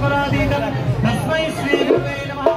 सकलातीतं तस्मै श्री गुरुवे नमः।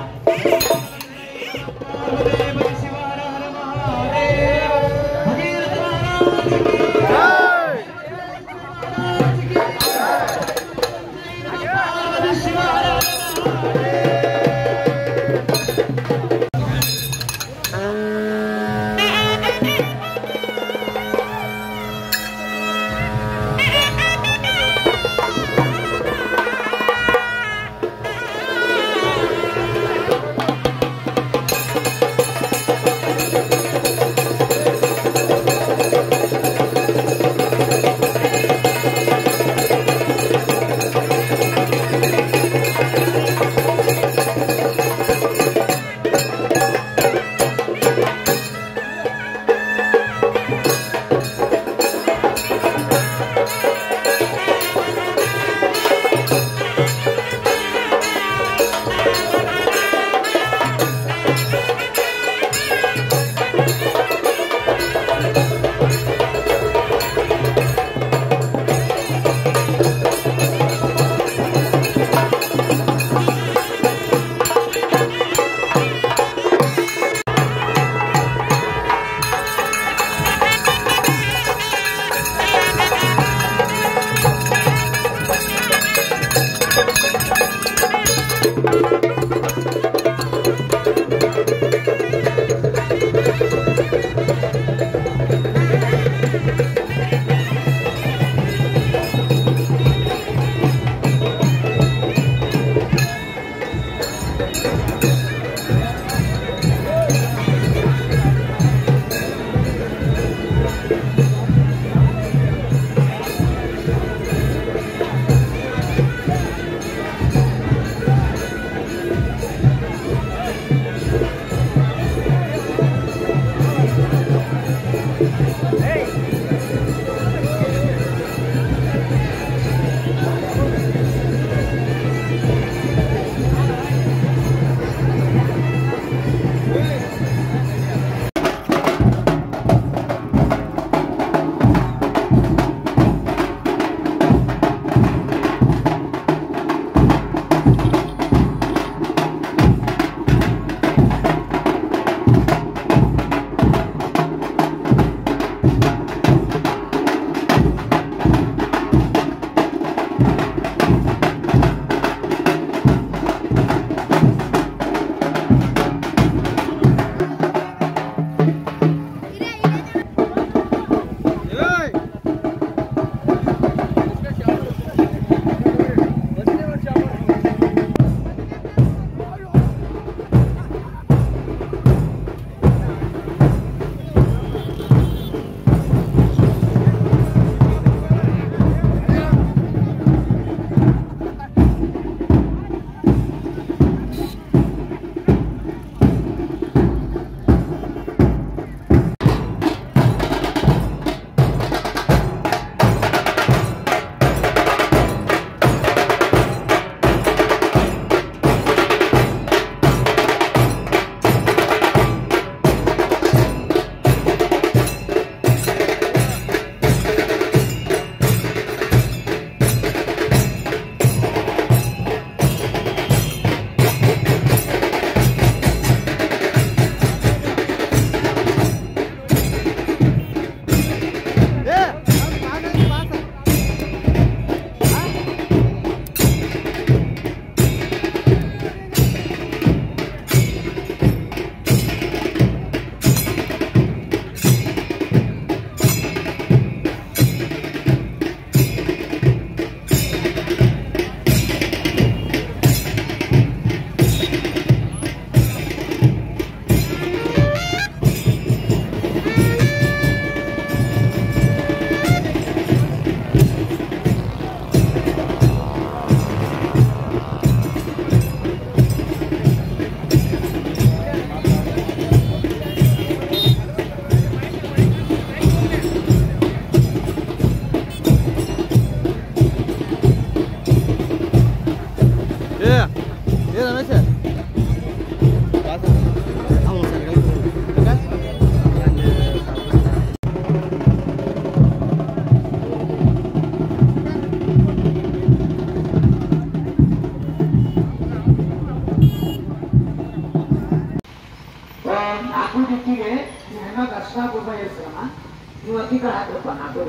ನೀವು ಅಧಿಕ ಹಾಕಪ್ಪ ನಾಲ್ಕು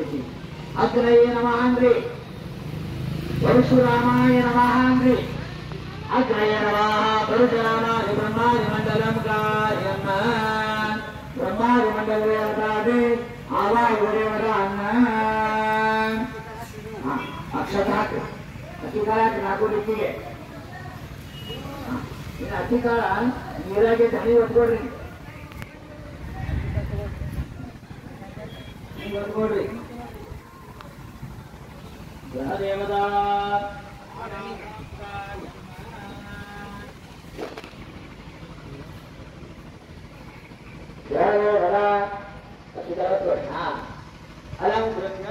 ಅಗ್ರಯೇ ನಮಃ ಅಂದ್ರಿ ಪರಶುರಾಮಾಯ ನಮಃ ಅಂದ್ರಿ ಅಗ್ರಯ ನಮಃ ಪರಶುರಾಮಾಯ ಬ್ರಹ್ಮಾದಿ ಮಂಡಲಂ ಕಾರ್ಯಂ ಬ್ರಹ್ಮಾದಿ ಮಂಡಲೇ ಆವಾಯು ದೇವರ ಅನ್ನ ಅಕ್ಷರ ಹಾಕಿ ಅಧಿಕಾರ ನಾಲ್ಕು ರೀತಿಗೆ ಇನ್ನು ಅಧಿಕಾರ ನೀರಾಗೆ ತನಿ ಒತ್ಕೊಡ್ರಿ ಒತ್ಕೊಡ್ರಿ ಗ್ರಹ ದೇವತಾ ಗ್ರಹ ದೇವರ ಅಧಿಕಾರ ಅಲಂ ಕೃಷ್ಣ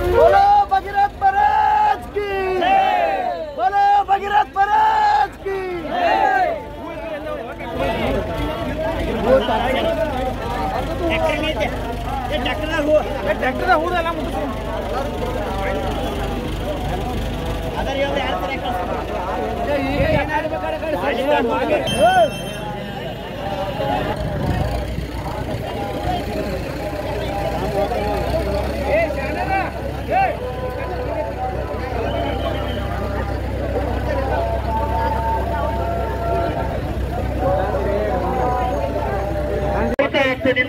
बोलो भगीरथ महाराज की, बोलो भगीरथ महाराज की। ಟ್ರ್ಯಾಕ್ಟರ್ದಾಗ ಹೂದೆಲ್ಲ ಮುಗಿಸಿ ಅದರ ಯಾರು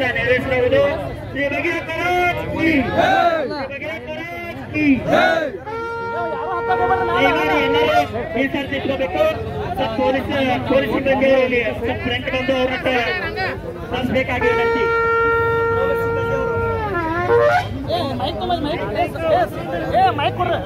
ನೆರವೇರಿಸುವುದು ಶ್ರೀ ಭಗೀರಥ ಮೀಸರ್ತಿಟ್ಕೋಬೇಕು. ಪೊಲೀಸ್ ಸಿಬ್ಬಂದಿ ಫ್ರಂಟ್ ಬಂದು ಅವ್ರನ್ನ ಕಳಿಸ್ಬೇಕಾಗಿ ವಿನಂತಿ. ಮೈಕ್ ಕೊಡ್ರಿ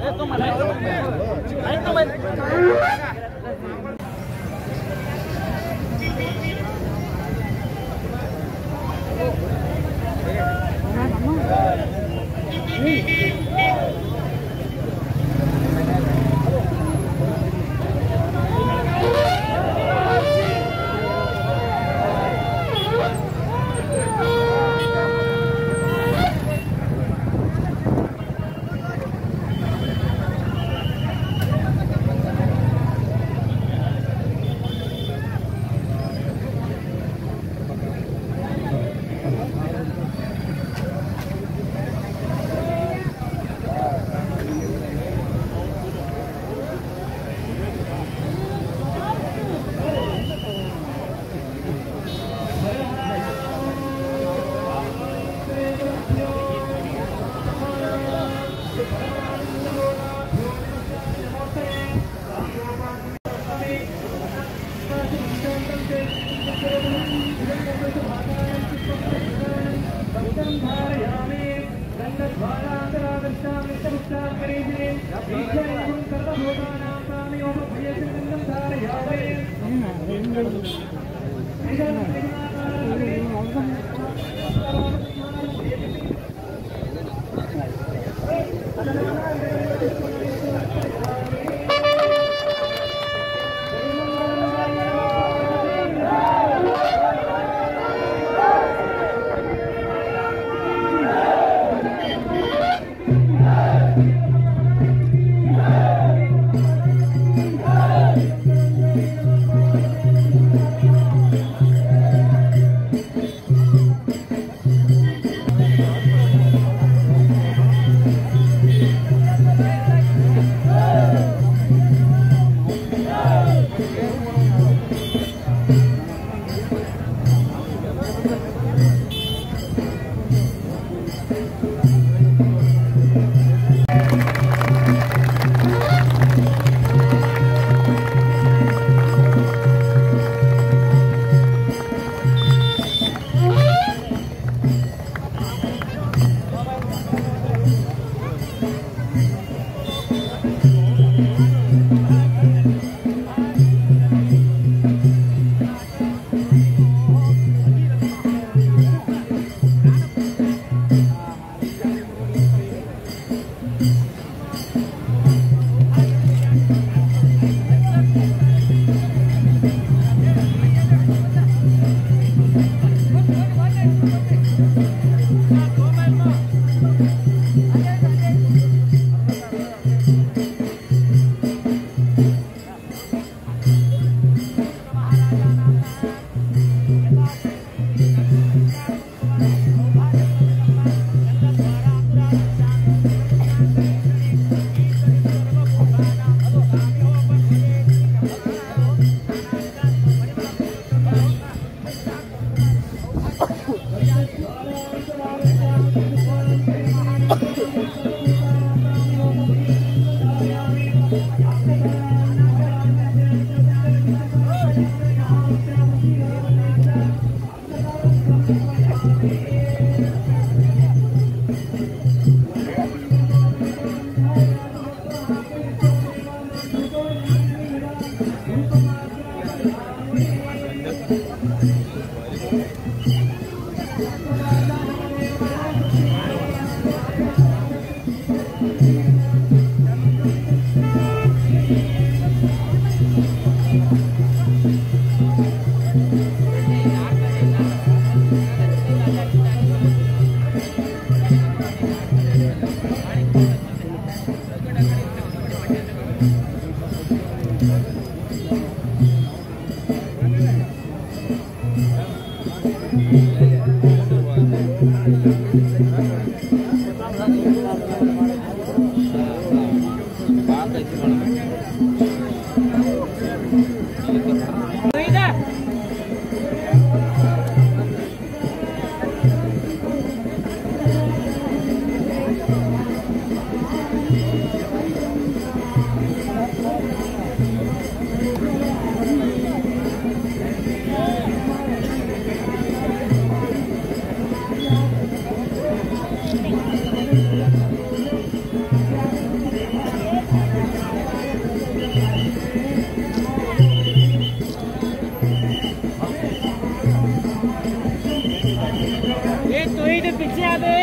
ये तो ही तो पीछे आ बे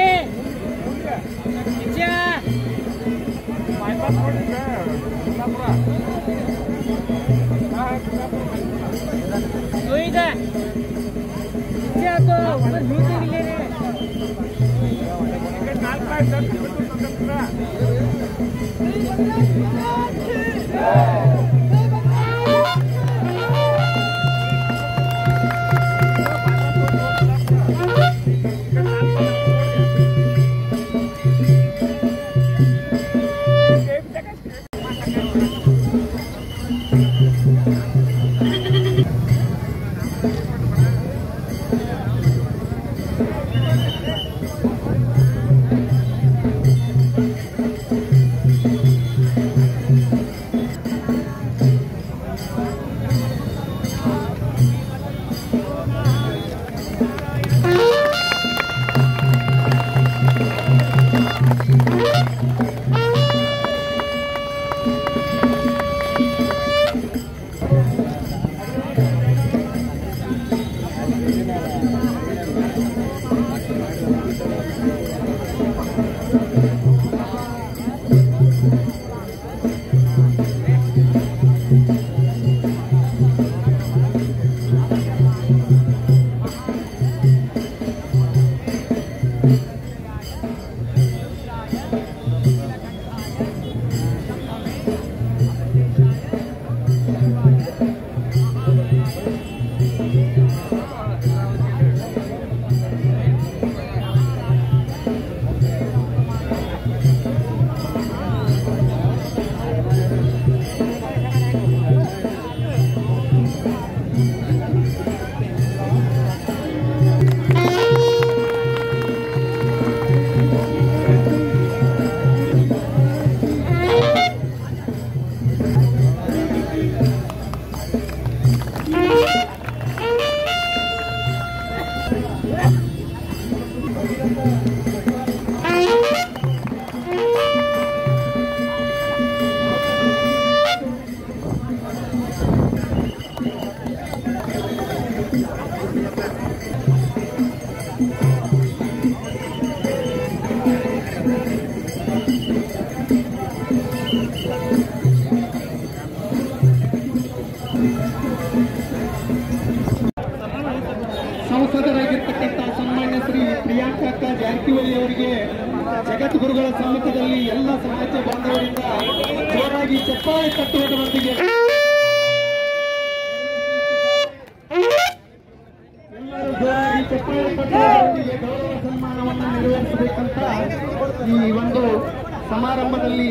पीछे आ तो ही था पीछे आ तो ऊपर नीचे मिले रे ಸಂಸದರಾಗಿರ್ತಕ್ಕಂಥ ಸನ್ಮಾನ್ಯ ಶ್ರೀ ಪ್ರಿಯಾಂಕಾ ಜಾರಕಿಹೊಳಿ ಅವರಿಗೆ ಜಗದ್ಗುರುಗಳ ಸಮ್ಮುಖದಲ್ಲಿ ಎಲ್ಲ ಸಮಾಜ ಬಾಂಧವರಿಂದ ಜೋರಾಗಿ ಚಪ್ಪಾಳೆ ತಟ್ಟುವುದರೊಂದಿಗೆ ಎಲ್ಲರೂ ಜೋರಾಗಿ ಚಪ್ಪಾಳೆ ತಟ್ಟುವುದರೊಂದಿಗೆ ಗೌರವ ಸನ್ಮಾನವನ್ನು ನೆರವೇರಿಸಬೇಕಂತ ಈ ಒಂದು ಸಮಾರಂಭದಲ್ಲಿ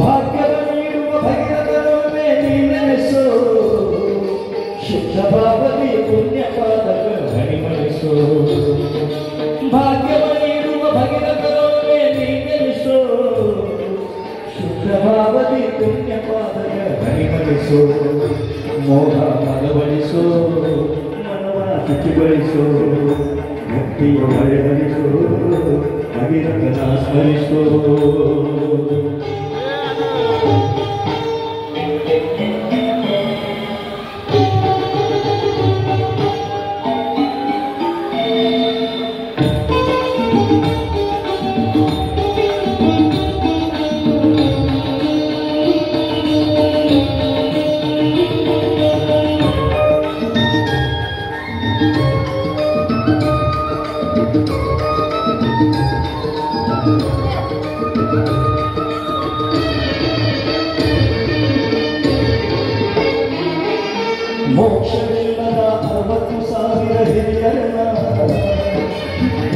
ಭಾಗ್ಯವನ್ನಿಡುವ ಭೈರವರೊಮ್ಮೆ ನೀನೆನೆಸು ಶುದ್ಧ ಭಾವದಿ ಪುಣ್ಯ ಪಾದಕ ಹರಿಮಣಿಸು ಭಾಗ್ಯವನ್ನಿಡುವ ಭೈರವರೊಮ್ಮೆ ನೀನೆನೆಸು ಶುದ್ಧ ಭಾವದಿ ಪುಣ್ಯ ಪಾದಕ ಹರಿಮಣಿಸು ಮೋಹ ಮನವಳಿಸು ಮನವ ಶುಚಿಗೊಳಿಸು ಮುಕ್ತಿಯ ಹರಿಹರಿಸು ಭಗೀರಥನ ಸ್ಮರಿಸು ಮೋಕ್ಷವಿಲ್ಲದ 60,000 ಹಿರಿಯರನ್ನ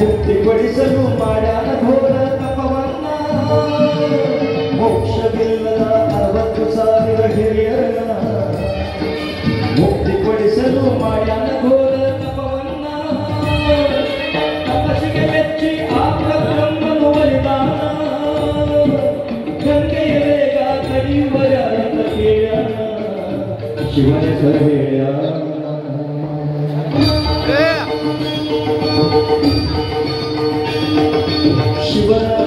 ಮುಕ್ತಿಗೊಳಿಸಲು ಮಾಡ್ಯಾನ ಘೋರ ತಪವನ್ನ ಮೋಕ್ಷವಿಲ್ಲದ 60,000 ಹಿರಿಯರನ್ನ ಮುಕ್ತಿಗೊಳಿಸಲು ಮಾಡ್ಯಾನ ಘೋರ ತಪವನ್ನ ತಪಸ್ಸಿಗೆ ಮೆಚ್ಚಿ ಆಪ್ತ ಬ್ರಹ್ಮನು ಬಲಿದಾನ ಗಂಗೆಯ ವೇಗ ಕಡಿಯುವ ಯಾರನ್ನ ಕೇಳ ಶಿವನ ಸಭೆಯ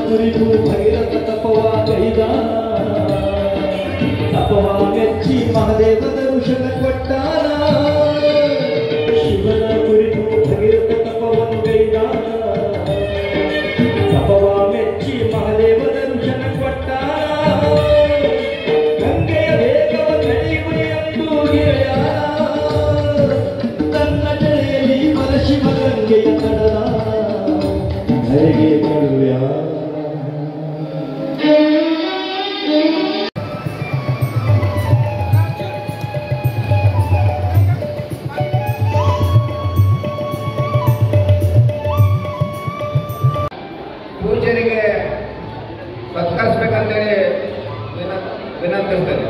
ಕುರಿತು ಭೈರವ ತಪವಾಗೈದ ತಪವ ಮೆಚ್ಚಿ ಮಹಾದೇವ ದರ್ಶನ ಕೊಟ್ಟಾನ ಶಿವನ ಕುರಿತು ಭೈರವ ತಪವನ್ನೈದ ತಪವ ಮೆಚ್ಚಿ ಮಹಾದೇವ ದರ್ಶನ ಕೊಟ್ಟಾನ ಗಂಗೆಯ ವೇಗವ ತಡೆಯುವ ಎಂದು ಗೆಳೆಯಾನ ತನ್ನ ಜಡೆಯಲ್ಲಿ ಶಿವ ಗಂಗೆಯ ತಡದ ಧರೆಗೆ ಕಳುವ್ಯ ಪೂಜೆಗೆ ಸತ್ಕರಿಸಬೇಕಂತೇಳಿ ವಿನಂತಿಸ್ತೇನೆ.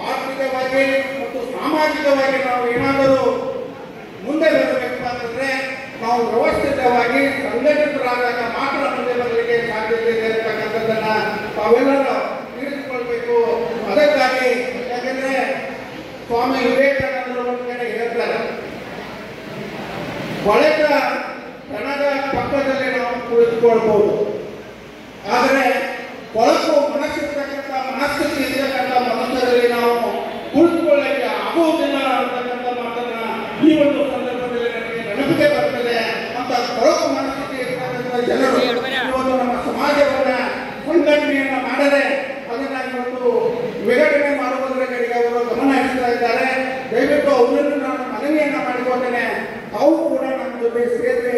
ಆರ್ಥಿಕವಾಗಿ ಮತ್ತು ಸಾಮಾಜಿಕವಾಗಿ ನಾವು ಏನಾದರೂ ಮುಂದೆ ಬರಬೇಕಂತಂದ್ರೆ ನಾವು ವ್ಯವಸ್ಥಿತವಾಗಿ ಸಂಘಟಿತರಾದಾಗ ಮಾತ್ರ ಮುಂದೆ ಬರಲಿಕ್ಕೆ ಸಾಧ್ಯತೆ ಇದೆ ಅಂತಕ್ಕಂಥದ್ದನ್ನ ತಾವೆಲ್ಲರೂ ತಿಳಿದುಕೊಳ್ಬೇಕು. ಅದಕ್ಕಾಗಿ ಯಾಕೆಂದ್ರೆ ಸ್ವಾಮಿ ವಿವೇಕಾನಂದರು ಒಂದು ಕಡೆ ಹೇಳ್ತಾರೆ, ಕೊಳೆತ ದನದ ಪಕ್ಕದಲ್ಲಿ ನಾವು ಕುಳಿತುಕೊಳ್ಬಹುದು, ಆದರೆ ಕೊಳಕು ಮನಸ್ಸಿರ್ತಕ್ಕಂಥ ಮನಸ್ಥಿತಿ ಇರ್ತಕ್ಕಂಥ ಮನಸ್ಸಲ್ಲಿ ನಾವು ಕುಳಿತುಕೊಳ್ಳಕ್ಕೆ ಆಗುವುದಿಲ್ಲ ಅಂತಕ್ಕಂಥ ಮಾತನ್ನ ಈ ಒಂದು ಸಂದರ್ಭದಲ್ಲಿ ನನಗೆ ನೆನಪಿಗೆ ಬರ್ತದೆ. ಅಂತ ಕೊಳಕು ಮನಸ್ಥಿತಿ ಇರ್ತಕ್ಕಂಥ ಜನರು ಇವತ್ತು ನಮ್ಮ ಸಮಾಜವನ್ನ ಸಂಘಟನೆಯನ್ನ ಮಾಡದೆ ಅದನ್ನ ಇವತ್ತು ವಿಘಟನೆ ಮಾಡುವುದರ ಕಡೆಗೆ ಅವರು ಗಮನ ಹರಿಸ್ತಾ ಇದ್ದಾರೆ. ದಯವಿಟ್ಟು ಅವರನ್ನು ನಾನು ಮನವಿಯನ್ನ ಮಾಡಿಕೊಳ್ತೇನೆ, ತಾವು ಕೂಡ ನಮ್ಮ ಜೊತೆ ಸೇರಿ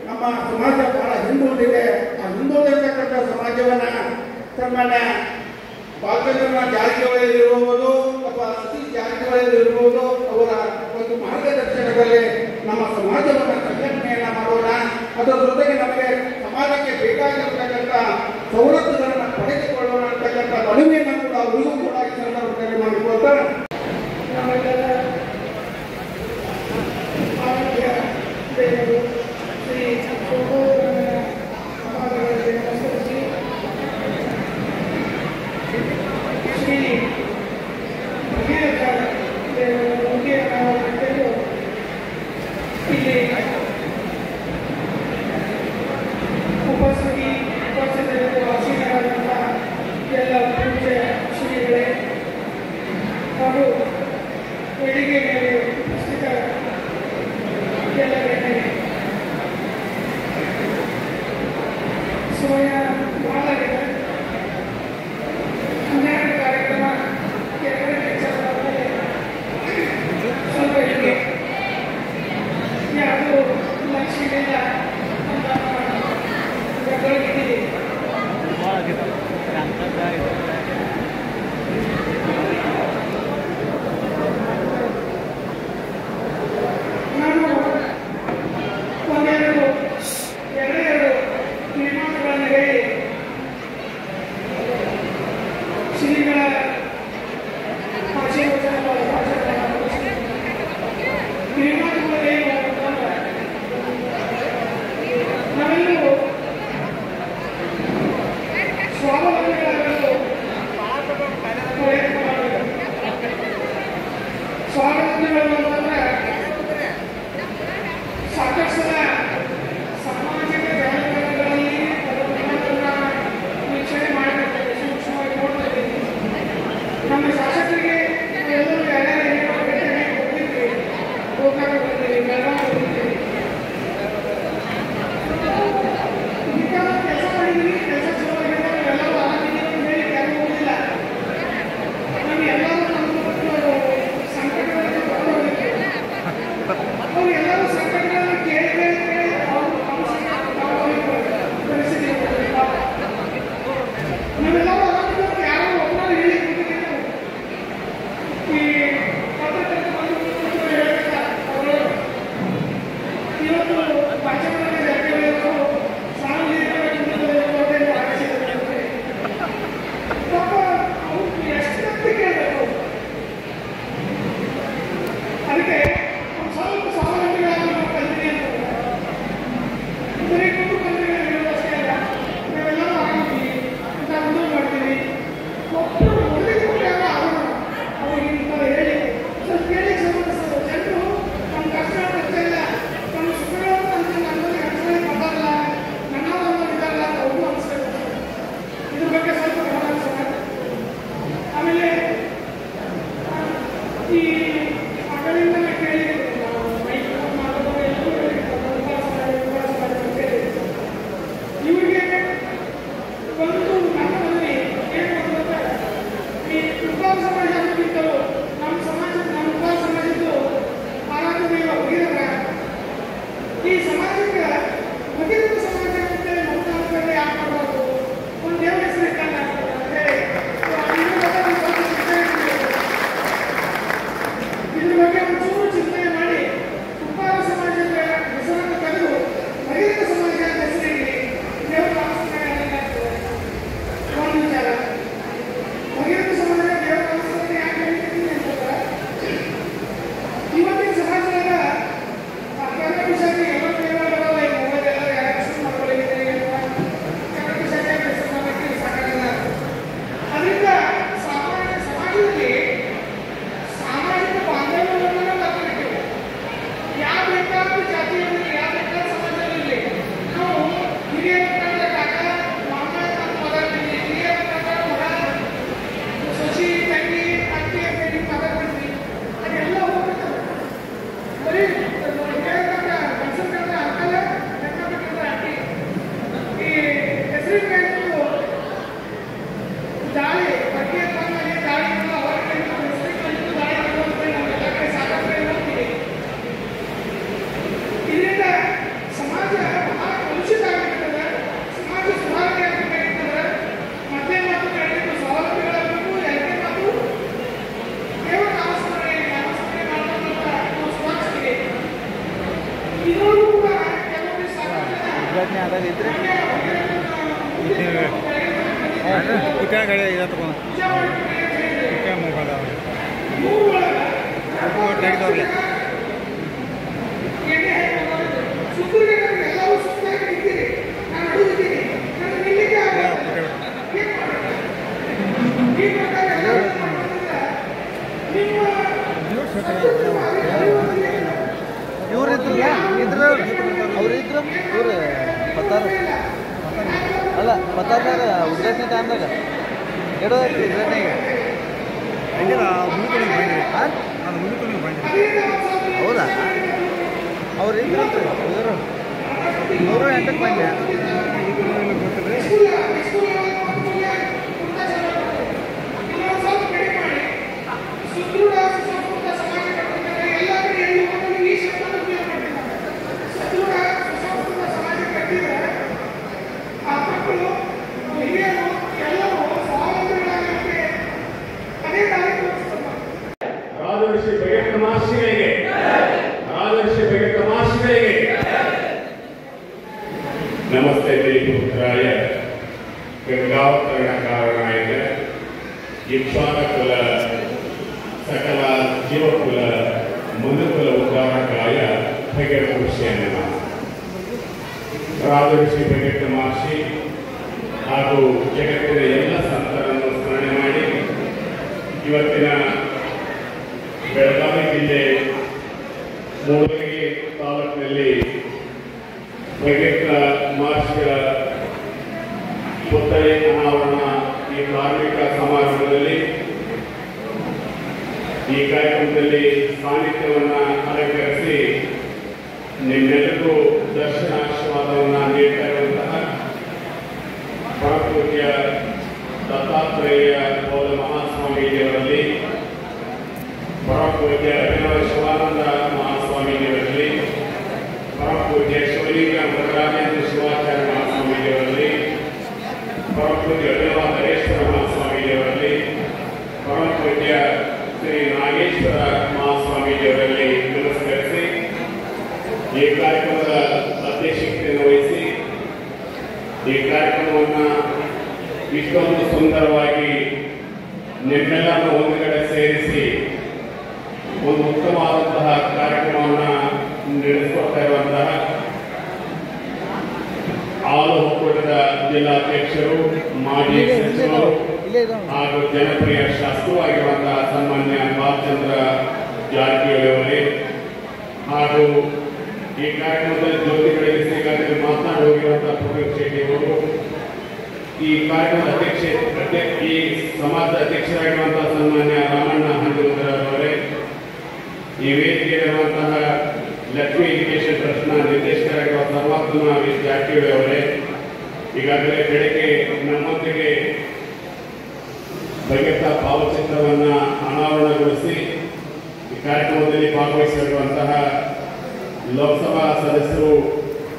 ನಮ್ಮ ಸಮಾಜ ಬಹಳ ಹಿಂದುಳಿದಿದೆ. ಆ ಹಿಂದುಳಿದಿರ್ತಕ್ಕಂಥ ಸಮಾಜವನ್ನ ಸನ್ಮಾನ್ಯ ಬಾಲಚಂದ್ರ ಜಾರಕಿಹೊಳಿ ಇರಬಹುದು ಅಥವಾ ಸತೀಶ್ ಜಾರಕಿಹೊಳಿ ಇರಬಹುದು ಅವರ ಒಂದು ಮಾರ್ಗದರ್ಶನದಲ್ಲಿ ನಮ್ಮ ಸಮಾಜವನ್ನು ಸಂಘಟನೆಯನ್ನ ಮಾಡೋಣ. ಅದರ ಜೊತೆಗೆ ನಮಗೆ ಸಮಾಜಕ್ಕೆ ಬೇಕಾಗಿರ್ತಕ್ಕಂಥ ಸವಲತ್ತುಗಳನ್ನು ಪಡೆದುಕೊಳ್ಳೋಣ ಅಂತಕ್ಕಂಥ ಮನವಿಯನ್ನು ಕೂಡ ಅವರಿಗೂ ಕೂಡ ಈ ಸಂದರ್ಭದಲ್ಲಿ ಮಾಡಿಕೊಳ್ತಾರೆ. ನಮಗೆಲ್ಲ ಆರೋಗ್ಯ ದೇವರು ಶ್ರೀ ಶ್ರೀ ಭಗೀರಥ ಇಲ್ಲಿ ಉಪಸ್ಥಿತರಿರುವ ಆಸೀನರಾದಂಥ ಎಲ್ಲ ಪೂಜ್ಯ ಶ್ರೀಗಳೇ ಹಾಗೂ ವೇದಿಕೆ ಮೇಲೆ ಉಪಸ್ಥಿತ ಎಲ್ಲ ಗಣ್ಯರೇ, ಸಮಯ ಬಹಳಾಗಿದೆ. 12 ಕಾರ್ಯಕ್ರಮ ಎರಡನೇ ಚಾಲನೆ ಸ್ವಲ್ಪ ಹೀಗೆ ಯಾವುದು ಲಕ್ಷ್ಯವಿಲ್ಲ ಅಂತ ಬೆಳಗಿದ್ದೀವಿ. ನಾನು ಒಂದೆರಡು ನಿರ್ಮಾಣಗಳನ್ನು ಹೇಳಿ ಶ್ರೀಗಳ ಆಶೀರ್ವಚನವಾದ ಭಾಷಣವನ್ನು ನಿರ್ಮಾಣಗಳಲ್ಲಿ ನಾವೆಲ್ಲರೂ ಸ್ವಾವಲಂಬಿಗಳಾಗಲು ನಮಸ್ತೆ ದೇವಪುತ್ರಾಯ ಗಂಗಾವತರಣ ಕಾರಣಾಯ ಇಕ್ಷ್ವಾಕುಲ ಸಕಲ ಜೀವಕುಲ ಮನುಕುಲ ಉದ್ಧಾರಕಾಯ ಭಗೀರಥ ನಮಃ. ರಾಜಋಷಿ ಭಗೀರಥ ಮಹರ್ಷಿ ಹಾಗೂ ಜಗತ್ತಿನ ಎಲ್ಲ ಸಂತರನ್ನು ಸ್ಮರಣೆ ಮಾಡಿ ಇವತ್ತಿನ ಬೆಳಗಾವಿ ಜಿಲ್ಲೆ ಮೂಡಲಗಿ ತಾಲೂಕಿನಲ್ಲಿ ಭಗೀರಥ ಮಹರ್ಷಿಗಳ ಪುತ್ಥಳಿ ಅನಾವರಣ ಈ ಧಾರ್ಮಿಕ ಸಮಾರಂಭದಲ್ಲಿ ಈ ಕಾರ್ಯಕ್ರಮದಲ್ಲಿ ಸಾನ್ನಿಧ್ಯವನ್ನು ಅಲಂಕರಿಸಿ ನಿಮ್ಮೆಲ್ಲರಿಗೂ ದರ್ಶನಾಶೀರ್ವಾದವನ್ನು ನೀಡ್ತಾ ಇರುವಂತಹ ಪರಪೂಜ್ಯ ದತ್ತಾತ್ರೇಯ ಬೌದ್ಧ ಮಹಾಸ್ವಾಮೀಜಿಯವರಲ್ಲಿ, ಪರಪೂಜ್ಯ ಅಭಿನವ ಶಿವಾನಂದ ಮಹಾಸ್ವಾಮೀಜಿಯವರಲ್ಲಿ, ಪರಪೂಜ್ಯ ಶಿವಲಿಂಗ ಮೃಗರಾಜೇಂದ್ರ ಶಿವಾಚಾರ್ಯ ಮಹಾಸ್ವಾಮೀಜಿಯವರಲ್ಲಿ, ಪರಪೂಜ್ಯ ಅಭಿನವ ಹರೇಶ್ವರ ಮಹಾಸ್ವಾಮೀಜಿಯವರಲ್ಲಿ, ಪರಪೂಜ್ಯ ಶ್ರೀ ನಾಗೇಶ್ವರ ಮಹಾಸ್ವಾಮೀಜಿಯವರಲ್ಲಿ ನಮಸ್ಕರಿಸಿ ಈ ಕಾರ್ಯಕ್ರಮದ ಅಧ್ಯಕ್ಷತೆಯನ್ನು ವಹಿಸಿ ಈ ಕಾರ್ಯಕ್ರಮವನ್ನು ಇಷ್ಟೊಂದು ಸುಂದರವಾಗಿ ನಿಮ್ಮೆಲ್ಲರನ್ನು ಒಂದು ಕಡೆ ಸೇರಿಸಿ ಒಂದು ಉತ್ತಮವಾದಂತಹ ಕಾರ್ಯಕ್ರಮವನ್ನು ನಡೆಸಿಕೊಡ್ತಾ ಇರುವಂತಹ ಹಾಲು ಒಕ್ಕೂಟದ ಜಿಲ್ಲಾಧ್ಯಕ್ಷರು, ಮಾಜಿ ಸಚಿವರು ಹಾಗೂ ಜನಪ್ರಿಯ ಶಾಸಕರು ಆಗಿರುವಂತಹ ಸನ್ಮಾನ್ಯ ಬಾಲಚಂದ್ರ ಜಾರಕಿಹೊಳಿ ಅವರೇ ಹಾಗೂ ಈ ಕಾರ್ಯಕ್ರಮದಲ್ಲಿ ಜ್ಯೋತಿ ಬೆಳಗಿಸಿ ಈಗಾಗಲೇ ಮಾತನಾಡಿ ಹೋಗಿರುವಂತಹ ಪ್ರದೀಪ್ ಶೆಟ್ಟಿ ಅವರು, ಈ ಕಾರ್ಯಕ್ರಮದ ಈ ಸಮಾಜದ ಅಧ್ಯಕ್ಷರಾಗಿರುವಂತಹ ಸನ್ಮಾನ್ಯ ರಾಮಣ್ಣ ಹಂಜುಂದರವರೇ, ಈ ವೇದಿಕೆಯಲ್ಲಿರುವಂತಹ ಲಕ್ಷ್ಮೀ ಎಜುಕೇಶನ್ ಟ್ರಸ್ಟ್ನ ನಿರ್ದೇಶಕರಾಗಿರುವ ಸರ್ವಾತ್ಮ ಜಾರಕಿಹೊಳಿ ಅವರೇ, ಈಗಾಗಲೇ ಬೆಳಗ್ಗೆ ನಮ್ಮೊಂದಿಗೆ ಭಗೀರಥ ಭಾವಚಿತ್ರವನ್ನು ಅನಾವರಣಗೊಳಿಸಿ ಈ ಕಾರ್ಯಕ್ರಮದಲ್ಲಿ ಭಾಗವಹಿಸಿರುವಂತಹ ಲೋಕಸಭಾ ಸದಸ್ಯರು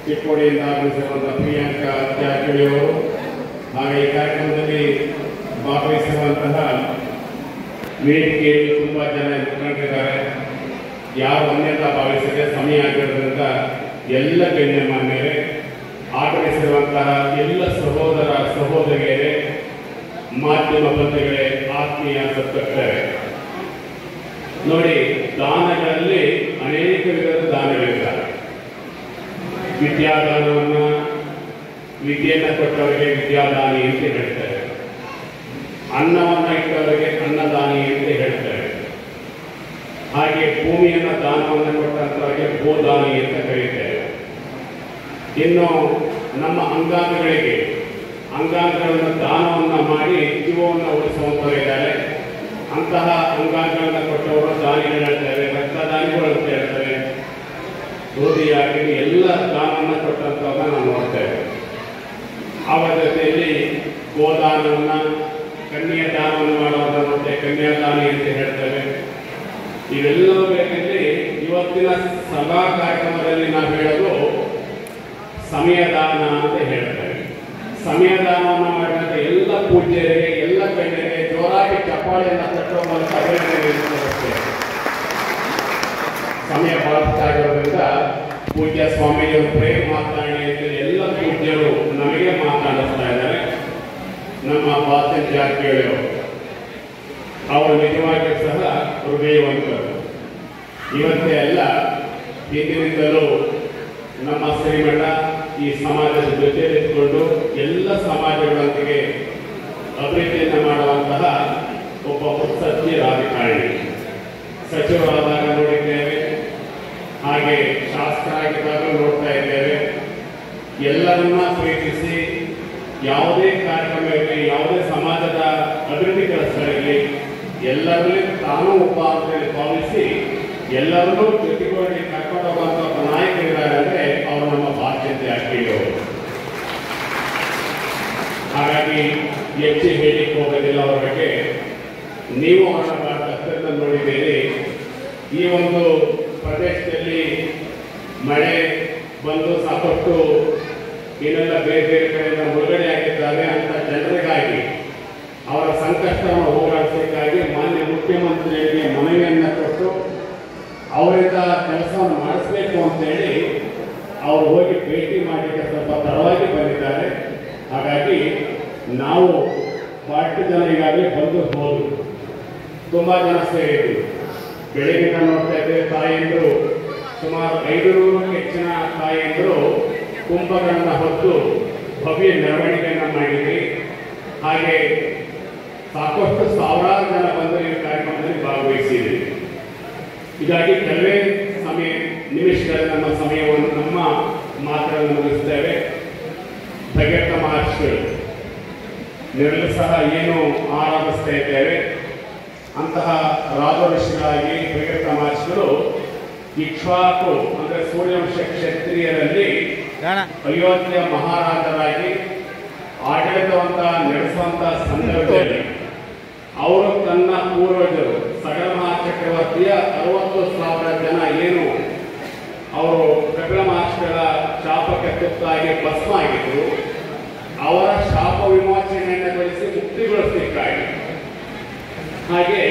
ಚಿಕ್ಕೋಡಿಯಿಂದ ಆಗಮಿಸಿರುವಂತಹ ಪ್ರಿಯಾಂಕಾ ಜಾರಕಿಹೊಳಿ ಅವರು, ಹಾಗೆ ಈ ಕಾರ್ಯಕ್ರಮದಲ್ಲಿ ಭಾಗವಹಿಸಿರುವಂತಹ ವೇದಿಕೆಯಲ್ಲಿ ತುಂಬಾ ಜನ ಮುಖಂಡರಿದ್ದಾರೆ. ಯಾರು ಅನ್ಯತಾ ಭಾವಿಸಿದೆ ಸಮಯ ಆಗಿರೋದ್ರಿಂದ ಎಲ್ಲ ಗಣ್ಯಮಾನ್ಯರೇ, ಆಗಮಿಸಿರುವಂತಹ ಎಲ್ಲ ಸಹೋದರ ಸಹೋದರಿಯರೇ, ಮಾಧ್ಯಮ ಬಂಧುಗಳೇ, ಆತ್ಮೀಯ ಸತ್ಕರ್ತರೇ, ನೋಡಿ, ದಾನಗಳಲ್ಲಿ ಅನೇಕ ವಿಧದ ದಾನಗಳಿದ್ದಾರೆ. ವಿದ್ಯಾದಾನವನ್ನು ವಿದ್ಯೆಯನ್ನು ಕೊಟ್ಟವರಿಗೆ ವಿದ್ಯಾದಾನಿ ಅಂತ ಹೇಳ್ತಾರೆ, ಅನ್ನವನ್ನು ಇಟ್ಟವರಿಗೆ ಅನ್ನದಾನಿ ಅಂತ ಹೇಳ್ತಾರೆ, ಹಾಗೆ ಭೂಮಿಯನ್ನು ದಾನವನ್ನು ಕೊಟ್ಟಂತವರಿಗೆ ಭೂದಾನಿ ಅಂತ ಕರೀತಾರೆ. ಇನ್ನು ನಮ್ಮ ಅಂಗಾಂಗಗಳನ್ನು ದಾನವನ್ನು ಮಾಡಿ ಜೀವವನ್ನು ಉಳಿಸುವಂತವರು ಇದ್ದಾರೆ. ಅಂತಹ ಅಂಗಾಂಗಗಳನ್ನು ಕೊಟ್ಟವರು ದಾನಿಗಳು ಹೇಳ್ತಾರೆ, ರಕ್ತದಾನಿಗಳು ಅಂತ ಹೇಳ್ತಾರೆ. ಗೋಧಿಯಾಗಿ ಎಲ್ಲ ದಾನವನ್ನು ಕೊಟ್ಟಂತವ್ರನ್ನ ನಾವು ನೋಡ್ತೇವೆ. ಅವರ ಜೊತೆಯಲ್ಲಿ ಗೋದಾನವನ್ನು ಕನ್ಯಾದಾನವನ್ನು ಮಾಡೋದನ್ನು ಮತ್ತೆ ಕನ್ಯಾದಾನಿ ಅಂತ ಹೇಳ್ತೇವೆ. ಇವೆಲ್ಲವೂ ಬೇಕಂದ್ರೆ ಇವತ್ತಿನ ಸಭಾ ಕಾರ್ಯಕ್ರಮದಲ್ಲಿ ನಾವು ಹೇಳೋದು ಸಮಯದಾನ ಅಂತ ಹೇಳ್ತೇವೆ. ಸಮಯದಾನವನ್ನು ಮಾಡಿದಂಥ ಎಲ್ಲ ಪೂಜ್ಯರಿಗೆ, ಎಲ್ಲ ಗಣ್ಯರಿಗೆ ಜೋರಾಗಿ ಚಪ್ಪಾಳೆಯನ್ನು ತಟ್ಟುವ ಮೂಲಕ ಅಭಿನಂದನೆ. ಸಮಯ ಬಳಸ್ತಾಗಿರೋದ್ರಿಂದ ಪೂಜ್ಯ ಸ್ವಾಮಿಯವರು ಪ್ರೇಮ ಮಾತನಾಡಿ ಅಂತ ಎಲ್ಲ ಪೂಜ್ಯರು ನಮಗೆ ಮಾತನಾಡಿಸ್ತಾ ಇದ್ದಾರೆ. ನಮ್ಮ ಬಾತ್ಯ ಜಾರಕಿಹೊಳಿ ಅವರು ನಿಜವಾಗಿಯೂ ಸಹ ಹೃದಯವಂತರು. ಇವತ್ತೇ ಅಲ್ಲ, ಹಿಂದಿನಿಂದಲೂ ನಮ್ಮ ಶ್ರೀಮಠ ಈ ಸಮಾಜದ ಜೊತೆಯಲ್ಲಿದ್ದುಕೊಂಡು ಎಲ್ಲ ಸಮಾಜಗಳೊಂದಿಗೆ ಅಭಿವೃದ್ಧಿಯನ್ನು ಮಾಡುವಂತಹ ಒಬ್ಬ ಮುತ್ಸದ್ದಿ ರಾಜಕಾರಣಿ. ಸಚಿವರಾದಾಗ ನೋಡಿದ್ದೇವೆ, ಹಾಗೆ ಶಾಸಕರಾಗಿದ್ದಾಗ ನೋಡ್ತಾ ಇದ್ದೇವೆ. ಎಲ್ಲರನ್ನ ಪ್ರೀತಿಸಿ ಯಾವುದೇ ಕಾರ್ಯಕ್ರಮ ಇರಲಿ, ಯಾವುದೇ ಸಮಾಜದ ಅಭಿವೃದ್ಧಿ ಕೆಲಸಗಳಿರಲಿ, ಎಲ್ಲರಲ್ಲಿ ತಾನು ಒಬ್ಬ ಅಂತೇಳಿ ಭಾವಿಸಿ ಎಲ್ಲರನ್ನೂ ಜೊತೆಗೂಡಿ ಕರ್ಕೊಂಡು ಹೋಗುವಂಥ ಒಬ್ಬ ನಾಯಕರಿದ್ದಾರೆ ಅಂದರೆ ಅವರು ನಮ್ಮ ಬಾಧ್ಯತೆ ಆಗ್ತಿದ್ದವರು. ಹಾಗಾಗಿ ಹೆಚ್ಚು ಹೇಳಿಕ್ಕೆ ಹೋಗೋದಿಲ್ಲ ಅವರ ಬಗ್ಗೆ. ನೀವು ಅವರ ಹತ್ತಿರದಿಂದ ನೋಡಿದ್ದೀರಿ. ಈ ಒಂದು ಪ್ರದೇಶದಲ್ಲಿ ಮಳೆ ಬಂದು ಸಾಕಷ್ಟು ಏನೆಲ್ಲ ಬೇರೆ ಬೇರೆ ಕಡೆಯಿಂದ ಮುಳುಗಡೆ ಆಗಿದ್ದಾರೆ ಅಂತ ಜನರಿಗಾಗಿ, ಅವರ ಸಂಕಷ್ಟವನ್ನು ಹೋರಾಡಿಸಲಿಕ್ಕಾಗಿ ಮಾನ್ಯ ಮುಖ್ಯಮಂತ್ರಿಗಳಿಗೆ ಮನವಿಯನ್ನು ಕೊಟ್ಟು ಅವರಿಂದ ಕೆಲಸವನ್ನು ಮಾಡಿಸಬೇಕು ಅಂತೇಳಿ ಅವರು ಹೋಗಿ ಭೇಟಿ ಮಾಡಲಿಕ್ಕೆ ಸ್ವಲ್ಪ ತಡವಾಗಿ ಬಂದಿದ್ದಾರೆ. ಹಾಗಾಗಿ ನಾವು ಪಾರ್ಟಿ ಜನ ಈಗಾಗಲೇ ಬಂದು ಹೋದ್ರು, ತುಂಬ ಜನ ಸೇರಿದ್ರು. ಬೆಳಗಿನ ನೋಡ್ತಾ ಇದ್ದೇವೆ, ತಾಯಂದರು ಸುಮಾರು 500ಕ್ಕೂ ಹೆಚ್ಚಿನ ತಾಯಂದರು ಕುಂಭಗಳನ್ನು ಹೊತ್ತು ಭವ್ಯ ಮೆರವಣಿಗೆಯನ್ನು ಮಾಡಿದ್ರಿ. ಹಾಗೆ ಸಾಕಷ್ಟು ಸಾವಿರಾರು ಜನ ಬಂದು ಈ ಕಾರ್ಯಕ್ರಮದಲ್ಲಿ ಭಾಗವಹಿಸಿದ್ರಿ. ಹೀಗಾಗಿ ಕೆಲವೇ ನಿಮಿಷಗಳಲ್ಲಿ ನಮ್ಮ ಸಮಯವನ್ನು, ನಮ್ಮ ಮಾತನ್ನು ಮುಗಿಸ್ತೇವೆ. ಭಗೀರಥ ಮಹರ್ಷಿಗಳು ನೀವೆಲ್ಲ ಸಹ ಏನು ಆರಾಧಿಸ್ತಾ ಇದ್ದೇವೆ, ಅಂತಹ ರಾಜಋಷಿಗಳಾಗಿ ಭಗೀರಥ ಮಹರ್ಷಿಗಳು ಇಕ್ಷ್ವಾಕು ಅಂದರೆ ಸೂರ್ಯವಂಶ ಕ್ಷತ್ರಿಯರಲ್ಲಿ ಅಯೋಧ್ಯೆಯ ಮಹಾರಾಜರಾಗಿ ಆಡಳಿತವಂತ ನಡೆಸುವಂತ ಸಂದರ್ಭದಲ್ಲಿ ಅವರು ತನ್ನ ಪೂರ್ವಜರು ಸಗರ ಮಹಾಚಕ್ರವರ್ತಿಯ 60,000 ಜನ ಏನು ಅವರು ಕಪಿಲ ಮಹರ್ಷಿಗಳ ಶಾಪಕ್ಕೆ ತುತ್ತಾಗಿ ಭಸ್ಮ ಆಗಿದ್ರು, ಅವರ ಶಾಪ ವಿಮೋಚನೆಯನ್ನು ಗಳಿಸಿ ಮುಕ್ತಿಗೊಳಿಸಲಿಕ್ಕಾಗಿ, ಹಾಗೆ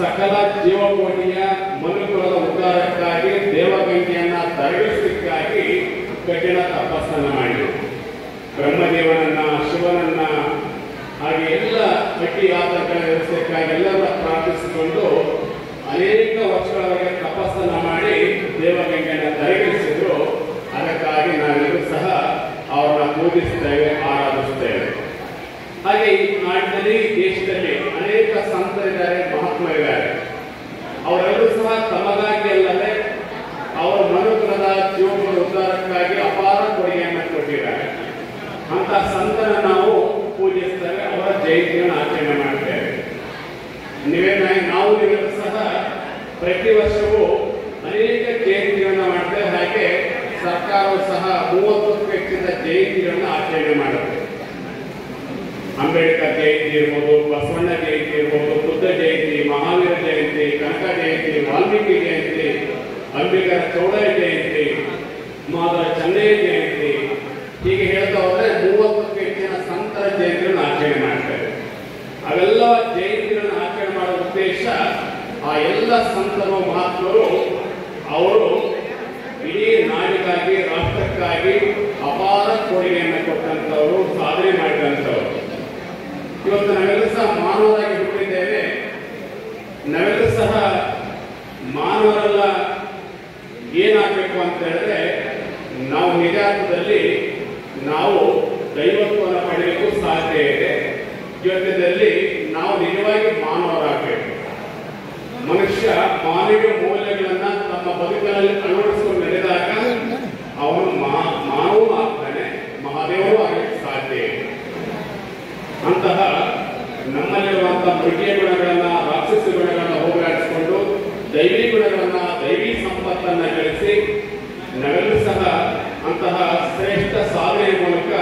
ಸಕಲ ಜೀವಕೋಟಿಯ ಮನುಕುಲದ ಉದ್ಧಾರಕ್ಕಾಗಿ ದೇವಗಂಗೆಯನ್ನ ತರಗಿಸಲಿಕ್ಕಾಗಿ ಕಠಿಣ ತಪಸ್ಸನ್ನು ಮಾಡಿದರು. ಬ್ರಹ್ಮದೇವನನ್ನ, ಶಿವನನ್ನ, ಹಾಗೆ ಎಲ್ಲ ಅಡ್ಡಿ ಆತಂಕಗಳ ವ್ಯವಸ್ಥೆಕ್ಕಾಗಿ ಎಲ್ಲರ ಪ್ರಾರ್ಥಿಸಿಕೊಂಡು ಅನೇಕ ವರ್ಷಗಳವರೆಗೆ ತಪಸ್ಸನ್ನು ಮಾಡಿ ದೇವಗಂಗೆಯನ್ನು ತರಗಿಸಿದ್ರು. ಅದಕ್ಕಾಗಿ ನಾವೆಲ್ಲರೂ ಸಹ ಅವರನ್ನ ಪೂಜಿಸ್ತೇವೆ, ಆರಾಧಿಸ್ತೇವೆ. ಹಾಗೆ ಈ ನಾಡಿನಲ್ಲಿ, ದೇಶದಲ್ಲಿ ಅನೇಕ ಸಂತರಿದ್ದಾರೆ, ಮಹಾತ್ಮರಿದ್ದಾರೆ. ಅವರೆಲ್ಲರೂ ಸಹ ತಮಗಾಗಿ ಅಲ್ಲದೆ ಅವರ ಮನುಕುಲದ ಜೀವನದ ಉದ್ಧಾರಕ್ಕಾಗಿ ಅಪಾರ ಕೊಡುಗೆಯನ್ನು ಕೊಟ್ಟಿದ್ದಾರೆ. ಅಂತ ಸಂತರ ನಾವು ಪೂಜಿಸ್ತೇವೆ, ಅವರ ಜಯಂತಿಯನ್ನು ಆಚರಣೆ ಮಾಡ್ತೇವೆ. ನೀವೆಲ್ಲರೂ ಸಹ ಪ್ರತಿ ವರ್ಷವೂ ಅನೇಕ ಜಯಂತಿಗಳನ್ನು ಮಾಡ್ತೇವೆ. ಹಾಗೆ ಸರ್ಕಾರವು ಸಹ 30ಕ್ಕೂ ಹೆಚ್ಚಿನ ಜಯಂತಿಗಳನ್ನು ಆಚರಣೆ ಮಾಡುತ್ತೆ. ಅಂಬೇಡ್ಕರ್ ಜಯಂತಿ ಇರ್ಬೋದು, ಬಸವಣ್ಣ ಜಯಂತಿ ಇರ್ಬೋದು, ಬುದ್ಧ ಜಯಂತಿ, ಮಹಾವೀರ ಜಯಂತಿ, ಕನಕ ಜಯಂತಿ, ವಾಲ್ಮೀಕಿ ಜಯಂತಿ, ಅಂಬಿಗರ ಚೌಡಯ್ಯ ಜಯಂತಿ, ಮಾದರ ಚೆನ್ನಯ್ಯ ಜಯಂತಿ, ಹೀಗೆ ಹೇಳ್ತಾ ಹೋದ್ರೆ 30ಕ್ಕೂ ಹೆಚ್ಚಿನ ಸಂತರ ಜಯಂತಿಗಳನ್ನು ಆಚರಣೆ ಮಾಡ್ತಾರೆ. ಅವೆಲ್ಲ ಜಯಂತಿಗಳನ್ನು ಆಚರಣೆ ಮಾಡುವ ಉದ್ದೇಶ, ಆ ಎಲ್ಲ ಸಂತರು ಮಹಾತ್ಮರು ಅವರು ಇಡೀ ನಾಡಿಗಾಗಿ, ರಾಷ್ಟ್ರಕ್ಕಾಗಿ ಅಪಾರ ಕೊಡುಗೆಯನ್ನು ಕೊಟ್ಟಂತವರು, ಸಾಧನೆ ಮಾಡಿದಂಥವರು. ಇವತ್ತು ನಾವೆಲ್ಲ ಸಹ ಮಾನವರಾಗಿ ಹುಟ್ಟಿದ್ದೇವೆ. ನಾವೆಲ್ಲ ಸಹ ಮಾನವರೆಲ್ಲ ಏನಾಗಬೇಕು ಅಂತ ಹೇಳಿದ್ರೆ, ನಾವು ನಿಜಾರ್ಥದಲ್ಲಿ ನಾವು ದೈವತ್ವವನ್ನು ಪಡೆಯಲಿಕ್ಕೂ ಸಾಧ್ಯ ಇದೆ. ಜೊತೆಯಲ್ಲಿ ನಾವು ನಿಜವಾಗಿ ಮಾನವರಾಗಬೇಕು. ಮನುಷ್ಯ ಮಾನವೀಯ ಮೌಲ್ಯಗಳನ್ನ ತಮ್ಮ ಬದುಕಿನಲ್ಲಿ ಅಳವಡಿಸಿಕೊಂಡು ನಡೆದಾಗ ಅವನು ಮಾನವೂ ಆಗ್ತಾನೆ, ಮಹಾದೇವರೂ ಆಗಲಿಕ್ಕೆ ಸಾಧ್ಯ ಇದೆ. ಅಂತಹ ನಮ್ಮಲ್ಲಿರುವಂತಹ ಮೃಗೀಯ ಗುಣಗಳನ್ನ, ರಾಕ್ಷಸ ಗುಣಗಳನ್ನ ಹೋಗಲಾಡಿಸಿಕೊಂಡು ದೈವಿ ಗುಣಗಳನ್ನ, ದೈವಿ ಸಂಪತ್ತನ್ನ ಗಳಿಸಿ ನಾವೆಲ್ಲರೂ ಸಹ ಅಂತಹ ಶ್ರೇಷ್ಠ ಸಾಧನೆಯ ಮೂಲಕ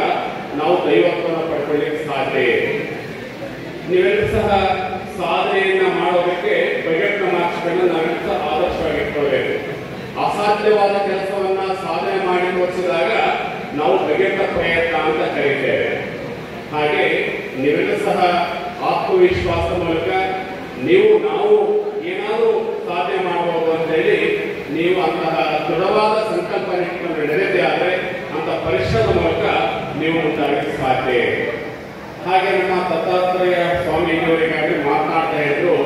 ನಾವು ದೈವತ್ವವನ್ನು ಪಡ್ಕೊಳ್ಳಿಕ್ಕೆ ಸಾಧ್ಯ ಇದೆ. ನೀವೆಲ್ಲರೂ ಸಹ ಸಾಧನೆಯನ್ನ ಮಾಡೋದಕ್ಕೆ ಬಗೆಟ್ಟ ಮಾರ್ಕ್ಸ್ಗಳನ್ನ ನಾವೆಲ್ಲ ಸಹ ಆದರ್ಶವಾಗಿಟ್ಕೊಳ್ಬೇಕು. ಅಸಾಧ್ಯವಾದ ಕೆಲಸವನ್ನ ಸಾಧನೆ ಮಾಡಿ ತೋರಿಸಿದಾಗ ನಾವು ಬಗೆಟ್ಟ ಪ್ರಯತ್ನ ಅಂತ ಕರೀತೇವೆ. ಹಾಗೆ ನೀವೆಲ್ಲ ಸಹ ಆತ್ಮವಿಶ್ವಾಸ ಮೂಲಕ ನಾವು ಏನಾದರೂ ಸಾಧನೆ ಮಾಡಬಹುದು ಅಂತ ಹೇಳಿ ನೀವು ಅಂತಹ ದೃಢವಾದ ಸಂಕಲ್ಪನೆ ಇಟ್ಕೊಂಡು ನಡೆದೇ ಆದರೆ ಅಂತ ಪರಿಶ್ರಮದ ಮೂಲಕ ನೀವು ಮುಂದಾಗಲಿಕ್ಕೆ ಸಾಧ್ಯ ಇದೆ. ಹಾಗೆ ನಮ್ಮ ದತ್ತಾತ್ರೇಯ ಸ್ವಾಮೀಜಿಯವರಿಗಾಗಿ ಮಾತನಾಡ್ತಾ ಇದ್ರು,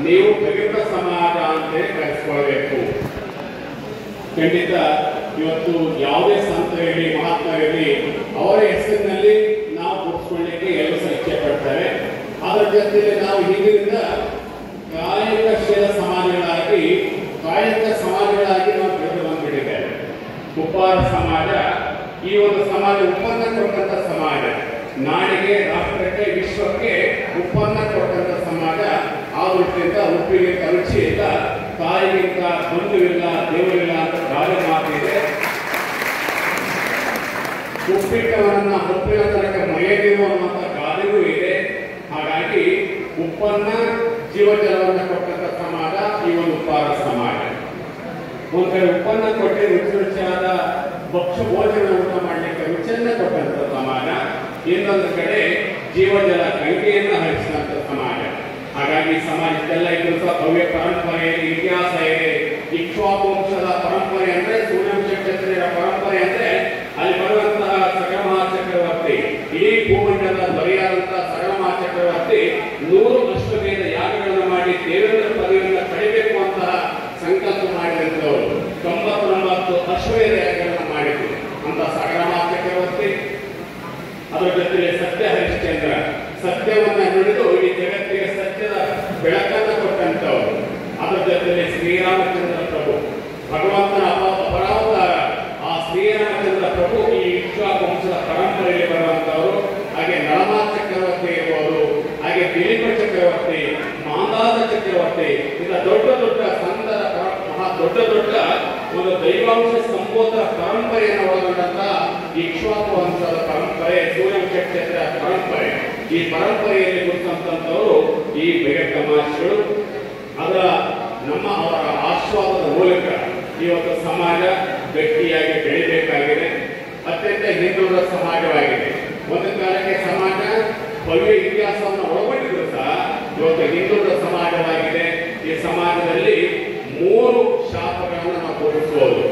ನೀವು ಬಗೆಟ್ಟ ಸಮಾಜ ಅಂತೇಳಿ ಕರೆಸ್ಕೊಳ್ಬೇಕು. ಖಂಡಿತ ಇವತ್ತು ಯಾವುದೇ ಸಂತ ಇರಲಿ ಮಹಾತ್ಮ ಇರಲಿ ಅವರ ಹೆಸರಿನಲ್ಲಿ ನಾವು ಗುರುತಿಸ್ಕೊಳ್ಳಿಕ್ಕೆ ಎಲ್ಲರೂ ಸಹ ಇಚ್ಛೆ ಪಡ್ತಾರೆ. ಅದರ ಜೊತೆಗೆ ನಾವು ಹಿಂದಿನಿಂದ ಕಾಯಕಶೀಲ ಸಮಾಜಗಳಾಗಿ ನಾವು ಬೆಳೆದು ಬಂದ್ಬಿಟ್ಟಿದ್ದೇವೆ. ಉಪ್ಪಾರ ಸಮಾಜ ಈ ಒಂದು ಸಮಾಜ ಉತ್ಪನ್ನ ಕೊಟ್ಟಂತ ಸಮಾಜ, ನಾಡಿಗೆ, ರಾಷ್ಟ್ರಕ್ಕೆ, ವಿಶ್ವಕ್ಕೆ ಉತ್ಪನ್ನ ಕೊಟ್ಟಂತ ಸಮಾಜ. ಆ ದೃಷ್ಟಿಯಿಂದ ಉಪ್ಪಿಗಿಂತ ರುಚಿ ಇಲ್ಲ, ತಾಯಿಗಿಂತ ಬಂಧುವಿಲ್ಲ, ದೇವರಿಲ್ಲ ಅಂತ ಗಾದೆ ಮಾತಿದೆ. ಉಪ್ಪಿಟ್ಟವರನ್ನ ಉಪ್ಪಿನ ತನಕ ಮರೆಯದಿರು ಅನ್ನುವಂಥ ಗಾದೆಗೂ ಇದೆ. ಹಾಗಾಗಿ ಉಪ್ಪನ್ನ ಜೀವಜಲವನ್ನು ಕೊಟ್ಟಂತ ಸಮಾಜ ಈ ಒಂದು ಉಪ್ಪಾರ ಸಮಾಜ. ಒಂದ್ ಕಡೆ ಉಪ್ಪನ್ನ ಕೊಟ್ಟೆ ರುಚಿ ರುಚಿಯಾದ ಭಕ್ಷ್ಯ ಭೋಜನ ಊಟ ಮಾಡಲಿಕ್ಕೆ ರುಚಿಯನ್ನ ಕೊಟ್ಟಂತ ಸಮಾಜ, ಇನ್ನೊಂದು ಕಡೆ ಜೀವಜಲ ಗಂಗೆಯನ್ನ ಹರಿಸಿದಂತ ಸಮಾಜ. ಹಾಗಾಗಿ ಸಮಾಜಕ್ಕೆಲ್ಲ ಇದು ಸಹ ಭವ್ಯ ಪರಂಪರೆ ಇದೆ, ಇತಿಹಾಸ ಇದೆ. ಇಕ್ಷ್ವಾಕು ವಂಶದ ಪರಂಪರೆ ಅಂದ್ರೆ ಸೂರ್ಯವಂಶ ಕ್ಷತ್ರಿಯರ ಪರಂಪರೆ ಅಂದ್ರೆ ಅಲ್ಲಿ ಬರುವಂತಹ ಸಗರಮಹಾ ಚಕ್ರವರ್ತಿ, ಇಡೀ ಭೂಮಂಡಲದ ದೊರೆಯಾದಂತಹ ಸಗರಮಹಾ ಚಕ್ರವರ್ತಿ 100 ಅಶ್ವಮೇಧ ಯಾಗಗಳನ್ನು ಮಾಡಿ ದೇವೇಂದ್ರ ಪದವಿಯನ್ನು ಪಡೆಯಬೇಕು ಅಂತ ಸಂಕಲ್ಪ ಮಾಡಿದಂತವರು 99 ಅಶ್ವಮೇಧ ಯಾಗಗಳನ್ನು ಮಾಡಿದ್ರು ಅಂತ ಸಗರಮಹಾ ಚಕ್ರವರ್ತಿ. ಅದರ ಜೊತೆಗೆ ಸತ್ಯ ಹರಿಶ್ಚಂದ್ರ, ಸತ್ಯವನ್ನ ನುಡಿದು ಈ ಜಗತ್ತಿಗೆ ಸತ್ಯದ ಬೆಳಕನ್ನು ಕೊಟ್ಟಂತವರು. ಅದರ ಜೊತೆಗೆ ಶ್ರೀರಾಮಚಂದ್ರ ಪ್ರಭು, ಭಗವಂತನ ಅಪರಾವತಾರ. ಆ ಶ್ರೀರಾಮಚಂದ್ರ ಪ್ರಭು ಈ ಇಕ್ಷ್ವಾಕು ವಂಶದ ಪರಂಪರೆಯಲ್ಲಿ ಬರುವಂತವರು. ಹಾಗೆ ನಳಮಾ ಚಕ್ರವರ್ತಿ ಇರ್ಬೋದು, ಹಾಗೆ ದಿಲೀಪ ಚಕ್ರವರ್ತಿ, ಮಾಂದಾತ ಚಕ್ರವರ್ತಿ, ಇಂಥ ದೊಡ್ಡ ದೊಡ್ಡ ಸಂತರ ದೊಡ್ಡ ಒಂದು ದೈವಾಂಶ ಸಂಬೋಧನ ಪರಂಪರೆಯನ್ನು ಒಳಗೊಂಡಂತ ಇಕ್ಷ್ವಾಕು ವಂಶದ ಪರಂಪರೆ, ಸೂರ್ಯವಂಶ ಕ್ಷೇತ್ರ ಪರಂಪರೆ. ಈ ಪರಂಪರೆಯಲ್ಲಿ ಗುರುತಂತವರು ಈ ಬೆಗೆಟ್ಟ ಮಹರ್ಷಿಗಳು. ಅದರ ಅವರ ಆಶೀರ್ವಾದದ ಮೂಲಕ ಇವತ್ತು ಸಮಾಜ ಗಟ್ಟಿಯಾಗಿ ಬೆಳಿಬೇಕಾಗಿದೆ. ಅತ್ಯಂತ ಹಿಂದುಳಿದ ಸಮಾಜವಾಗಿದೆ. ಒಂದು ಕಾಲಕ್ಕೆ ಸಮಾಜ ಭವ್ಯ ಇತಿಹಾಸವನ್ನು ಒಳಗೊಂಡಿದ್ರು ಸಹ ಇವತ್ತು ಹಿಂದುಳಿದ ಸಮಾಜವಾಗಿದೆ. ಈ ಸಮಾಜದಲ್ಲಿ 3 ಶಾಪಗಳನ್ನು ನಾವು ತೋರಿಸಬಹುದು.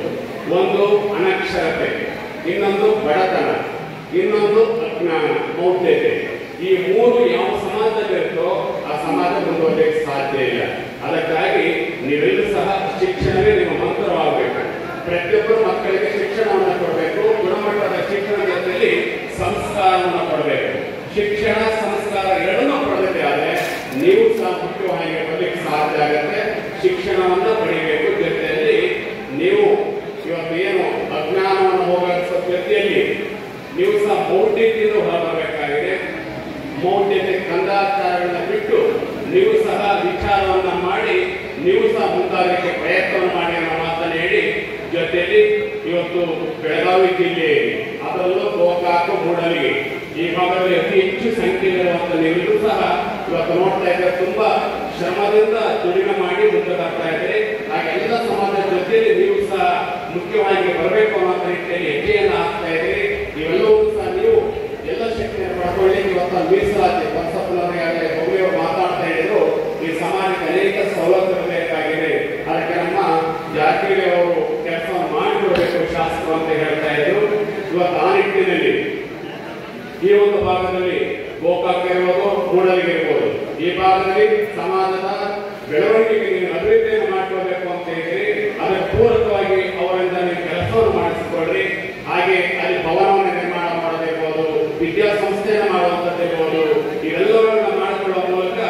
ಒಂದು ಅನಕ್ಷರತೆ, ಇನ್ನೊಂದು ಬಡತನ, ಇನ್ನೊಂದು ಅಜ್ಞಾನ, ಮೌಢ್ಯತೆ. ಈ 3 ಯಾವ ಸಮಾಜದಲ್ಲಿರುತ್ತೋ ಆ ಸಮಾಜ ಮುಂದುವರಿಯಕ್ಕೆ ಸಾಧ್ಯ ಇಲ್ಲ. ಅದಕ್ಕಾಗಿ ನೀವೆಲ್ಲರೂ ಸಹ ಶಿಕ್ಷಣವೇ ನಿಮ್ಮ ಮಂತ್ರವಾಗಬೇಕು. ಪ್ರತಿಯೊಬ್ಬರು ಮಕ್ಕಳಿಗೆ ಶಿಕ್ಷಣವನ್ನು ಕೊಡಬೇಕು. ಗುಣಮಟ್ಟದ ಶಿಕ್ಷಣ ಜೊತೆಯಲ್ಲಿ ಸಂಸ್ಕಾರವನ್ನು ಕೊಡಬೇಕು. ಶಿಕ್ಷಣ ಸಂಸ್ಕಾರ ಎರಡನ್ನೂ ಪಡೆದಿದೆ ಆದರೆ ನೀವು ಸಹ ಮುಖ್ಯವಾಗಿ ಬರಲಿಕ್ಕೆ ಸಾಧ್ಯ ಆಗುತ್ತೆ. ಶಿಕ್ಷಣವನ್ನು ಪಡೆಯಬೇಕು. ಜೊತೆಯಲ್ಲಿ ನೀವು ಇವತ್ತು ಏನು ಅಜ್ಞಾನವನ್ನು ಹೋಗಲಿಸುವ ಜೊತೆಯಲ್ಲಿ ನೀವು ಸಹ ಮೌಢ್ಯತೆಯನ್ನು ಹೊರಬರಬೇಕಾಗಿದೆ. ಮೌಢ್ಯತೆ ಕಂದಾಚಾರಗಳನ್ನು ಬಿಟ್ಟು ನೀವು ಸಹ ವಿಚಾರವನ್ನ ಮಾಡಿ ನೀವು ಸಹ ಮುಂದಾಗಲಿಕ್ಕೆ ಪ್ರಯತ್ನವನ್ನು ಮಾಡಿ ಅನ್ನೋ ಮಾತನ್ನು ಹೇಳಿ, ಜೊತೆಯಲ್ಲಿ ಇವತ್ತು ಬೆಳಗಾವಿ ಜಿಲ್ಲೆಯಲ್ಲಿ ಅದರಲ್ಲೂ ಗೋಕಾಕ, ಮೂಡಲಿಗೆ ಈ ಭಾಗದಲ್ಲಿ ಅತಿ ಹೆಚ್ಚು ಸಂಖ್ಯೆಯಿರುವಂತ ನೀವೆಲ್ಲರೂ ಸಹ ಇವತ್ತು ನೋಡ್ತಾ ಇದ್ದಾರೆ. ತುಂಬಾ ಶ್ರಮದಿಂದ ದುಡಿಮೆ ಮಾಡಿ ಮುಂದೆ ಬರ್ತಾ ಇದ್ದಾರೆ. ಹಾಗೆಲ್ಲ ಸಮಾಜದ ಜೊತೆಯಲ್ಲಿ ನೀವು ಸಹ ಮುಖ್ಯವಾಗಿ ಬರಬೇಕು ಅನ್ನೋ ರೀತಿಯಲ್ಲಿ ಹೆಜ್ಜೆಯನ್ನು ಹಾಕ್ತಾ ಇದ್ದೀರಿ. ಇವೆಲ್ಲವೂ ಸಹ ನೀವು ಎಲ್ಲ ಶಕ್ತಿಯನ್ನು ಪಡ್ಕೊಳ್ಳಿ. ಇವತ್ತು ಮೀಸಲಾತಿ ಬಸಪ್ಪನವರಿಗೆ ಒಮ್ಮೆಯವರು ಮಾತಾಡ್ತಾ ಇದ್ರು, ಈ ಸಮಾಜಕ್ಕೆ ಅನೇಕ ಸವಲತ್ತುಗಳು ಬೇಕಾಗಿದೆ. ಅದಕ್ಕೆ ನಮ್ಮ ಜಾರಕಿಹೊಳಿ ಅವರು ಕೆಲಸವನ್ನು ಮಾಡಿಕೊಡ್ಬೇಕು ಶಾಸಕರು ಅಂತ ಹೇಳ್ತಾ ಇದ್ರು. ಇವತ್ತು ಆ ನಿಟ್ಟಿನಲ್ಲಿ ಈ ಒಂದು ಭಾಗದಲ್ಲಿ ಗೋಕಾಕ ಇರ್ಬೋದು, ಮೂಡಲಿಗೆ ಇರ್ಬೋದು, ಈ ಭಾಗದಲ್ಲಿ ಸಮಾಜದ ಬೆಳವಣಿಗೆಗೆ ನೀವು ಅಭಿವೃದ್ಧಿಯನ್ನು ಮಾಡಿಕೊಳ್ಬೇಕು ಅಂತ ಇದ್ದೀರಿ. ಅದಕ್ಕೆ ಪೂರಕವಾಗಿ ಅವರಿಂದ ನೀವು ಕೆಲಸವನ್ನು ಮಾಡಿಸಿಕೊಳ್ಳ್ರಿ. ಹಾಗೆ ಅಲ್ಲಿ ಭವನವನ್ನು ನಿರ್ಮಾಣ ಮಾಡೋದಿರ್ಬೋದು, ವಿದ್ಯಾಸಂಸ್ಥೆಯನ್ನು ಮಾಡುವಂಥದ್ದಿರ್ಬೋದು, ಇವೆಲ್ಲವನ್ನ ಮಾಡಿಕೊಳ್ಳುವ ಮೂಲಕ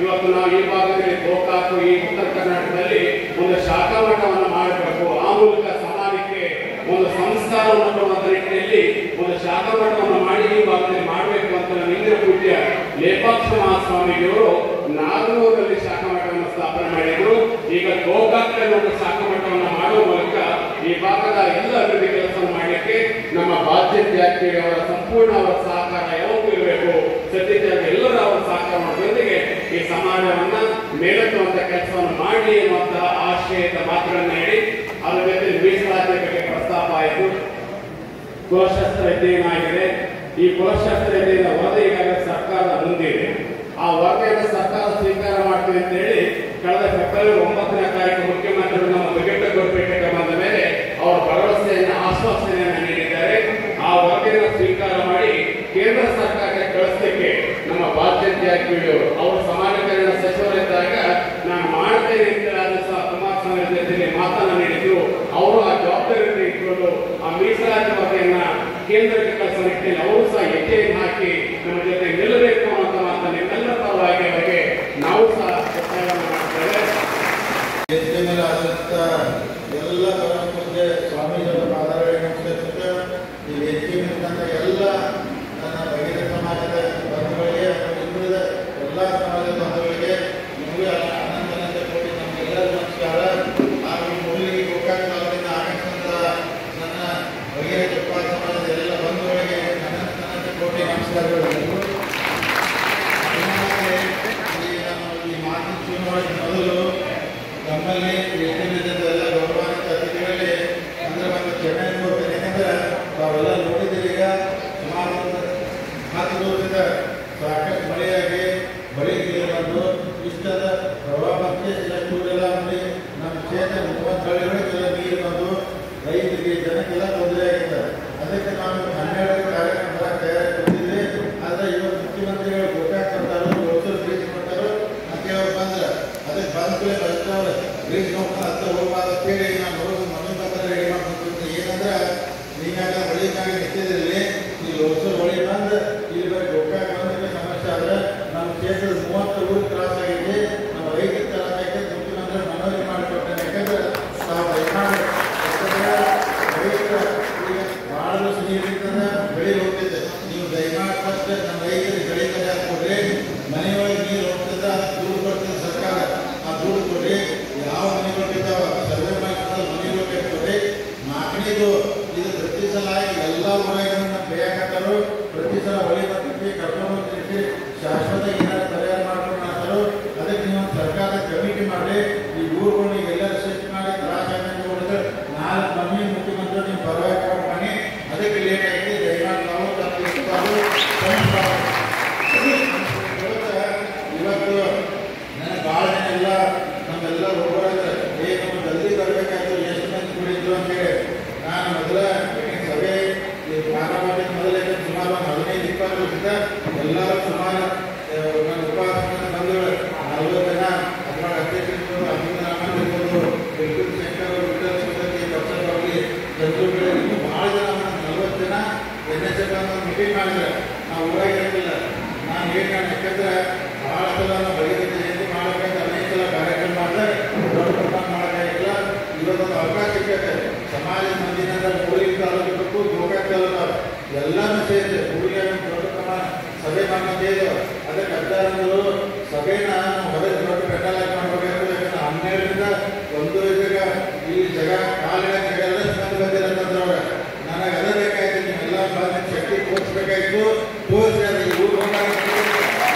ಇವತ್ತು ನಾವು ಈ ಭಾಗದಲ್ಲಿ ಗೋಕಾಕ, ಈ ಉತ್ತರ ಕರ್ನಾಟಕದಲ್ಲಿ ಒಂದು ಶಾಖಾ ಮಠವನ್ನು ಮಾಡಬೇಕು. ಆ ಮೂಲಕ ಸಮಾಜಕ್ಕೆ ಒಂದು ಸಂಸ್ಕಾರವನ್ನು ಕೊಡುವಂತ ನಿಟ್ಟಿನಲ್ಲಿ ಒಂದು ಶಾಖಾ ಮಠವನ್ನು ಮಾಡಿ ಈ ಭಾಗದಲ್ಲಿ ಮಾಡಬೇಕು ಅಂತ ಇಂದಿನ ಪೂಜ್ಯ ಲೇಪಾಕ್ಷ ಮಹಾಸ್ವಾಮಿಜಿಯವರು ನಾಗನೂರಲ್ಲಿ ಶಾಖಾ ಮಠವನ್ನು ಸ್ಥಾಪನೆ ಮಾಡಿದ್ರು. ಈಗ ಗೋಕಾಕದಲ್ಲಿ ಒಂದು ಶಾಖಾ ಮಠವನ್ನು ಮಾಡುವ ಮೂಲಕ ಈ ಭಾಗದ ಎಲ್ಲ ಅಭಿವೃದ್ಧಿ ಕೆಲಸವನ್ನು ಮಾಡಲಿಕ್ಕೆ ನಮ್ಮ ಬಾಧ್ಯತೆ ಅವರ ಸಂಪೂರ್ಣ ಅವರ ಸಹಕಾರ ಯಾವಾಗೂ ಇರಬೇಕು. ಸದ್ಯಕ್ಕೆ ಎಲ್ಲರ ಅವರ ಸಹಕಾರದೊಂದಿಗೆ ಈ ಸಮಾಜವನ್ನ ಮೇಲೆತ್ತುವಂತ ಕೆಲಸವನ್ನು ಮಾಡಲಿ ಎನ್ನುವಂತ ಆಶಯದ ಮಾತುಗಳನ್ನ ಹೇಳಿ ಅದರ ಜೊತೆ ಮೀಸಲಾತಿ ಬಗ್ಗೆ ಪ್ರಸ್ತಾಪ ಆಯಿತು. ಕುಲಶಾಸ್ತ್ರ ಅಧ್ಯಯನ ಆಗಿದೆ. ಈ ಕುಲಶಾಸ್ತ್ರ ಅಧ್ಯಯನ ವರದಿ ಈಗಾಗಲೇ ಸರ್ಕಾರದ ಮುಂದಿದೆ. ಆ ವರದಿಯನ್ನು ಸರ್ಕಾರ ಸ್ವೀಕಾರ ಮಾಡ್ತೀವಿ ಅಂತ ಹೇಳಿ ಕಳೆದ ಫೆಬ್ರವರಿ 9ನೇ ತಾರೀಕು ಮುಖ್ಯಮಂತ್ರಿಗಳು ನಮ್ಮ ವೆಂಕಟಗೌಡಪೇಟೆಗೆ ಬಂದ ಮೇಲೆ ಅವರ ಭರವಸೆಯನ್ನು ಆಶ್ವಾಸನೆಯನ್ನು ನೀಡಿದ್ದಾರೆ. ಆ ವರದಿಯನ್ನು ಸ್ವೀಕಾರ ಮಾಡಿ ಕೇಂದ್ರ ಸರ್ಕಾರಕ್ಕೆ ಕಳಿಸಲಿಕ್ಕೆ ನಮ್ಮ ಬಾಧ್ಯತೆ ಅವರು ಸಮಾಜ ಕಲ್ಯಾಣ ಸಚಿವರಿದ್ದಾಗ ನಾನು ಮಾಡ್ತೇನೆ ಅಂತ ಅದು ಸಹ ಕುಮಾರಸ್ವಾಮಿ ಜೊತೆಗೆ ಮಾತನ್ನು ನೀಡಿದ್ರು. ಅವರು ಆ ಜವಾಬ್ದಾರಿಯನ್ನು ಇಟ್ಕೊಂಡು ಆ ಮೀಸಲಾತಿ ವರದಿಯನ್ನ ಕೇಂದ್ರಕ್ಕೆ ಕಳಿಸೋ ನಿಟ್ಟಿನಲ್ಲಿ ಅವರು ಸಹ ಹೆಜ್ಜೆಯನ್ನು ಹಾಕಿ ನಮ್ಮ ಜೊತೆ ನಿಲ್ಲಬೇಕು ಅನ್ನೋ ಮಾತನ್ನು ನಿಮ್ಮೆಲ್ಲರ ಪರವಾಗಿ ಅವರಿಗೆ ನಾವು ಸಹ ಒತ್ತಾಯವನ್ನು ಮಾಡ್ತೇವೆ. ಎಲ್ಲ ಮುಂದೆ ಸ್ವಾಮೀಜಿಯವರ ಪಾದಾರಗಳಿಗೆ ಈ ವೇದಿಕೆ ಎಲ್ಲ ನನ್ನ ಬಗೆಯ ಸಮಾಜದ ಬಂಧುಗಳಿಗೆ ಹಿಂದುಳಿದ ಎಲ್ಲ ಸಮಾಜದ ಬಂಧುಗಳಿಗೆ ನಿಮಗೆ ಅನಂತ ಕೋಟಿ ನಮಗೆಲ್ಲರ ನಮಸ್ಕಾರ. ಹಾಗೂ ಮೂಲಿಗೆ ಗೋಕಾಕ್ ತಾಲೂಕಿನ ಆಗಮಿಸಿದ ನನ್ನ ಬಗೆಯ ಜಪಾಲ್ ಸಮಾಜದ ಎಲ್ಲ ಬಂಧುಗಳಿಗೆ ಅನಂತ ಕೋಟಿ ನಮಸ್ಕಾರಗಳು. ಈ ಮಾತಿನ ಚುನಾವಣೆ ಮೊದಲು ನಮ್ಮಲ್ಲಿ ಎಲ್ಲ ಗೌರವಾನ್ವಿತ ಅತಿಥಿಗಳಲ್ಲಿ ಅಂದ್ರೆ ಒಂದು ಕ್ಷಮೆ ಅನ್ಕೋತೀನಿ. ಯಾಕಂದ್ರೆ ತಾವೆಲ್ಲ ನೋಡಿದ್ದೀರಿ, ಈಗ ಸುಮಾರು 10 ದಿವಸದಿಂದ ಸಾಕಷ್ಟು ಮಳೆಯಾಗಿ ಬಳಿಗೆ ಬಂದು ಇಷ್ಟದ ಪ್ರವಾಹಕ್ಕೆ ಇಷ್ಟೂರೆಲ್ಲ ಮಾಡಿ ನಮ್ಮ ಕ್ಷೇತ್ರ 30 ಹಳ್ಳಿಗಳಿಗೆಲ್ಲ ನೀರು ಬಂದು ರೈತರಿಗೆ ಜನಕ್ಕೆಲ್ಲ ತೊಂದರೆ ಆಗಿದೆ. ಅದಕ್ಕೆ ನಾವು 12 ಕಾರ್ಯಕ್ರಮ ತಯಾರಿ ಕೊಟ್ಟಿದ್ವಿ. ಆದರೆ ಇವತ್ತು ಮುಖ್ಯಮಂತ್ರಿಗಳು ಗೋಕಾಕ್ ಅಂತಾರು ಲೋಕಸಭೆ ಬ್ರಿಡ್ಜ್ ಕೊಟ್ಟರು ಅಂತ ಅವ್ರು ಬಂದ್ರೆ ಅದಕ್ಕೆ ಬಂದ್ಮೇಲೆ ಬರ್ತವ್ರೆ ಬ್ರಿಡ್ಜ್ ನೋಡ್ಕೊಂಡು ಹತ್ತ ಹೋಗ್ಬಾರ್ದು ಅಂತೇಳಿ ನಾನು ನೋಡೋದು ಮನೆ ಪತ್ರ ರೆಡಿ ಮಾಡ್ಕೊಂಡು ಏನಂದ್ರೆ ಈಗಾಗ ಹೊಳಿಗಾಗಿ ನಿಂತಿದ್ರಲ್ಲಿ ಈ ಲೋಕಸಭೆ ಹೊಳಿ ಬಂದು ಇಲ್ಲಿ ಬರೀ ಗೋಕಾಕ್ ಬಂದ್ರೆ ಸಮಸ್ಯೆ ಆದರೆ ನಮ್ಮ ಕ್ಷೇತ್ರದ 30 ಊರು ಕ್ರಾಸ್ ಆಗಿದೆ. ನಮ್ಮ ರೈತರ ತರಕ್ಕೆ ಮುಖ್ಯಮಂತ್ರಿ ಮನವಿ ಮಾಡಿಕೊಡ್ತೇನೆ. ಯಾಕಂದ್ರೆ ನಾವು ದಯಮಾಡಿ ರೈತರ ಈಗ ಭಾಳ ನೀರಿರ್ತಂದ್ರೆ ಬೆಳೆ ಹೋಗ್ತಿದ್ದೆ. ನೀವು ದಯಮಾಡಿ ಫಸ್ಟ್ ನಮ್ಮ ರೈತರಿಗೆ ಬೆಳೆ ಕಡೆ ಕೊಡ್ರಿ. ಮನೆಯೊಳಗೆ ನೀರು ಹೋಗ್ತದೆ, ದುಡ್ಡು ಕೊಡ್ತದೆ ಸರ್ಕಾರ. ಆ ದುಡ್ಡು ಕೊಡ್ರಿ. ಯಾವ ಮನೆಗಳು ಬೇಕಾವ ಸರ್ವೆ ಮಾಡಿ ಮನೆಗಳು ಕೊಡ್ರಿ. ನಾಲ್ಕನೇದು ಇದು ಪ್ರತಿ ಸಲ ಎಲ್ಲ ಊರಾಗ ಬೇಯಾಕತ್ತಾರು. ಪ್ರತಿ ಸಲ ಹೊಳಿ ಬರ್ತಿರ್ತಿ ಕರ್ಕೊಂಡು ಹೋಗ್ತಿರ್ತಿ. ಶಾಶ್ವತ ಏನಾದ್ರು ಪರಿಹಾರ ಮಾಡ್ಕೊಂಡು ಮಾಡ್ತಾರೋ ಅದಕ್ಕೆ ನೀವು ಸರ್ಕಾರ ಕಮಿಟಿ ಮಾಡಿ ಈ ಊರುಗಳಿಗೆ ಎಲ್ಲರೂ ಶಿಫ್ಟ್ ಮಾಡಿ ತ್ರಾಸ ಆಗಂತ ಹೋದ್ರೆ 4 ಮಂದಿ ಮುಖ್ಯಮಂತ್ರಿ ನೀವು ಪರವಾಗಿ ಮಾಡಿ ಅದಕ್ಕೆ ಲೇಟ್ ಆಗಿದೆ. ದಯಮಾಡಿ ನಾವು ಇವತ್ತು ನನಗೆ ಭಾಳ ಜನ ಎಲ್ಲ ನಮ್ಮೆಲ್ಲ ಹೋಗೋದ್ರೆ ನಮ್ಮ ಜಲ್ದಿ ಬರಬೇಕಾಯ್ತು ಎಷ್ಟು ಮಂದಿ ಕುಡಿದ್ರು ಅಂತೇಳಿ ನಾನು ಮೊದಲ ಸಭೆ ಪ್ರಾರಂಭ ಮೊದಲೇ ಸುಮಾರು 15-20 ವರ್ಷದಿಂದ ಎಲ್ಲರೂ ಸುಮಾರು ನನ್ನ ಉಪವಾಸ ಬಂದು 40 ಜನ ಅಥವಾ ಅಧ್ಯಕ್ಷರು ಅಭಿನಂದನ ಇರ್ಬೋದು, ಬೆಂಗಳೂರು ಶಂಕರ್ ವಿಠಲ್ ಸೋದರಿ ಡಾಕ್ಟರ್ ಅವರಿಗೆ ಚಂದ್ರಗಳು ಇನ್ನೂ ಭಾಳ ಜನ 40 ಜನ NSF ಮೀಟಿಂಗ್ ಮಾಡಿದ್ರೆ ನಾವು ಊರಾಗ ಇರಲಿಲ್ಲ. ನಾನು ಏನು ಯಾಕಂದ್ರೆ ಭಾಳ ಸಲ ನಾವು ಬಗೆಹರಿಸಿ ಜಯಂತಿ ಮಾಡಬೇಕಂತ ಅನೇಕ ಸಲ ಕಾರ್ಯಕ್ರಮ ಮಾಡಿದ್ರೆ ದೊಡ್ಡ ಪ್ರಮಾಣ ಮಾಡೋಕ್ಕಾಗಿಲ್ಲ. ಇವತ್ತೊಂದು ಅವಕಾಶ ಸಿಕ್ಕತ್ತೆ. ಸಮಾಜದ ಮಂದಿನಿಂದ ಊರಿಗೆ ತಾಲೂಕು ಗೋಕಾಕ್ ತಾಲೂಕು ಎಲ್ಲನೂ ಸೇರಿದೆ. ಊರಿಗೆ ದೊಡ್ಡ ಪ್ರಮಾಣ ಸಭೆ ಮಾಡ್ಕೊಂಡಿದ್ದು ಅದಕ್ಕೆ ಅಧಿಕಾರಿಗಳು ಸಭೆನ ಹೊರಗೆ ದೊಡ್ಡ ಬೆಟ್ಟಲಾಗಿ ಮಾಡಬೇಕು. ಯಾಕಂದ್ರೆ 12ರಿಂದ 1 ಈ ಜಗ ಕಾಲಿನ ಜಗಲ್ಲ ಬಂದು ಬಂದಿರೋಂತಂದ್ರೆ ನನಗೆ ಅದ ಬೇಕಾಯ್ತು. ನಿಮ್ಮೆಲ್ಲ ಬಂದು ಶಕ್ತಿ ತೋರಿಸ್ಬೇಕಾಯ್ತು. ತೋರಿಸಿ ಅದು ಈ ಊರು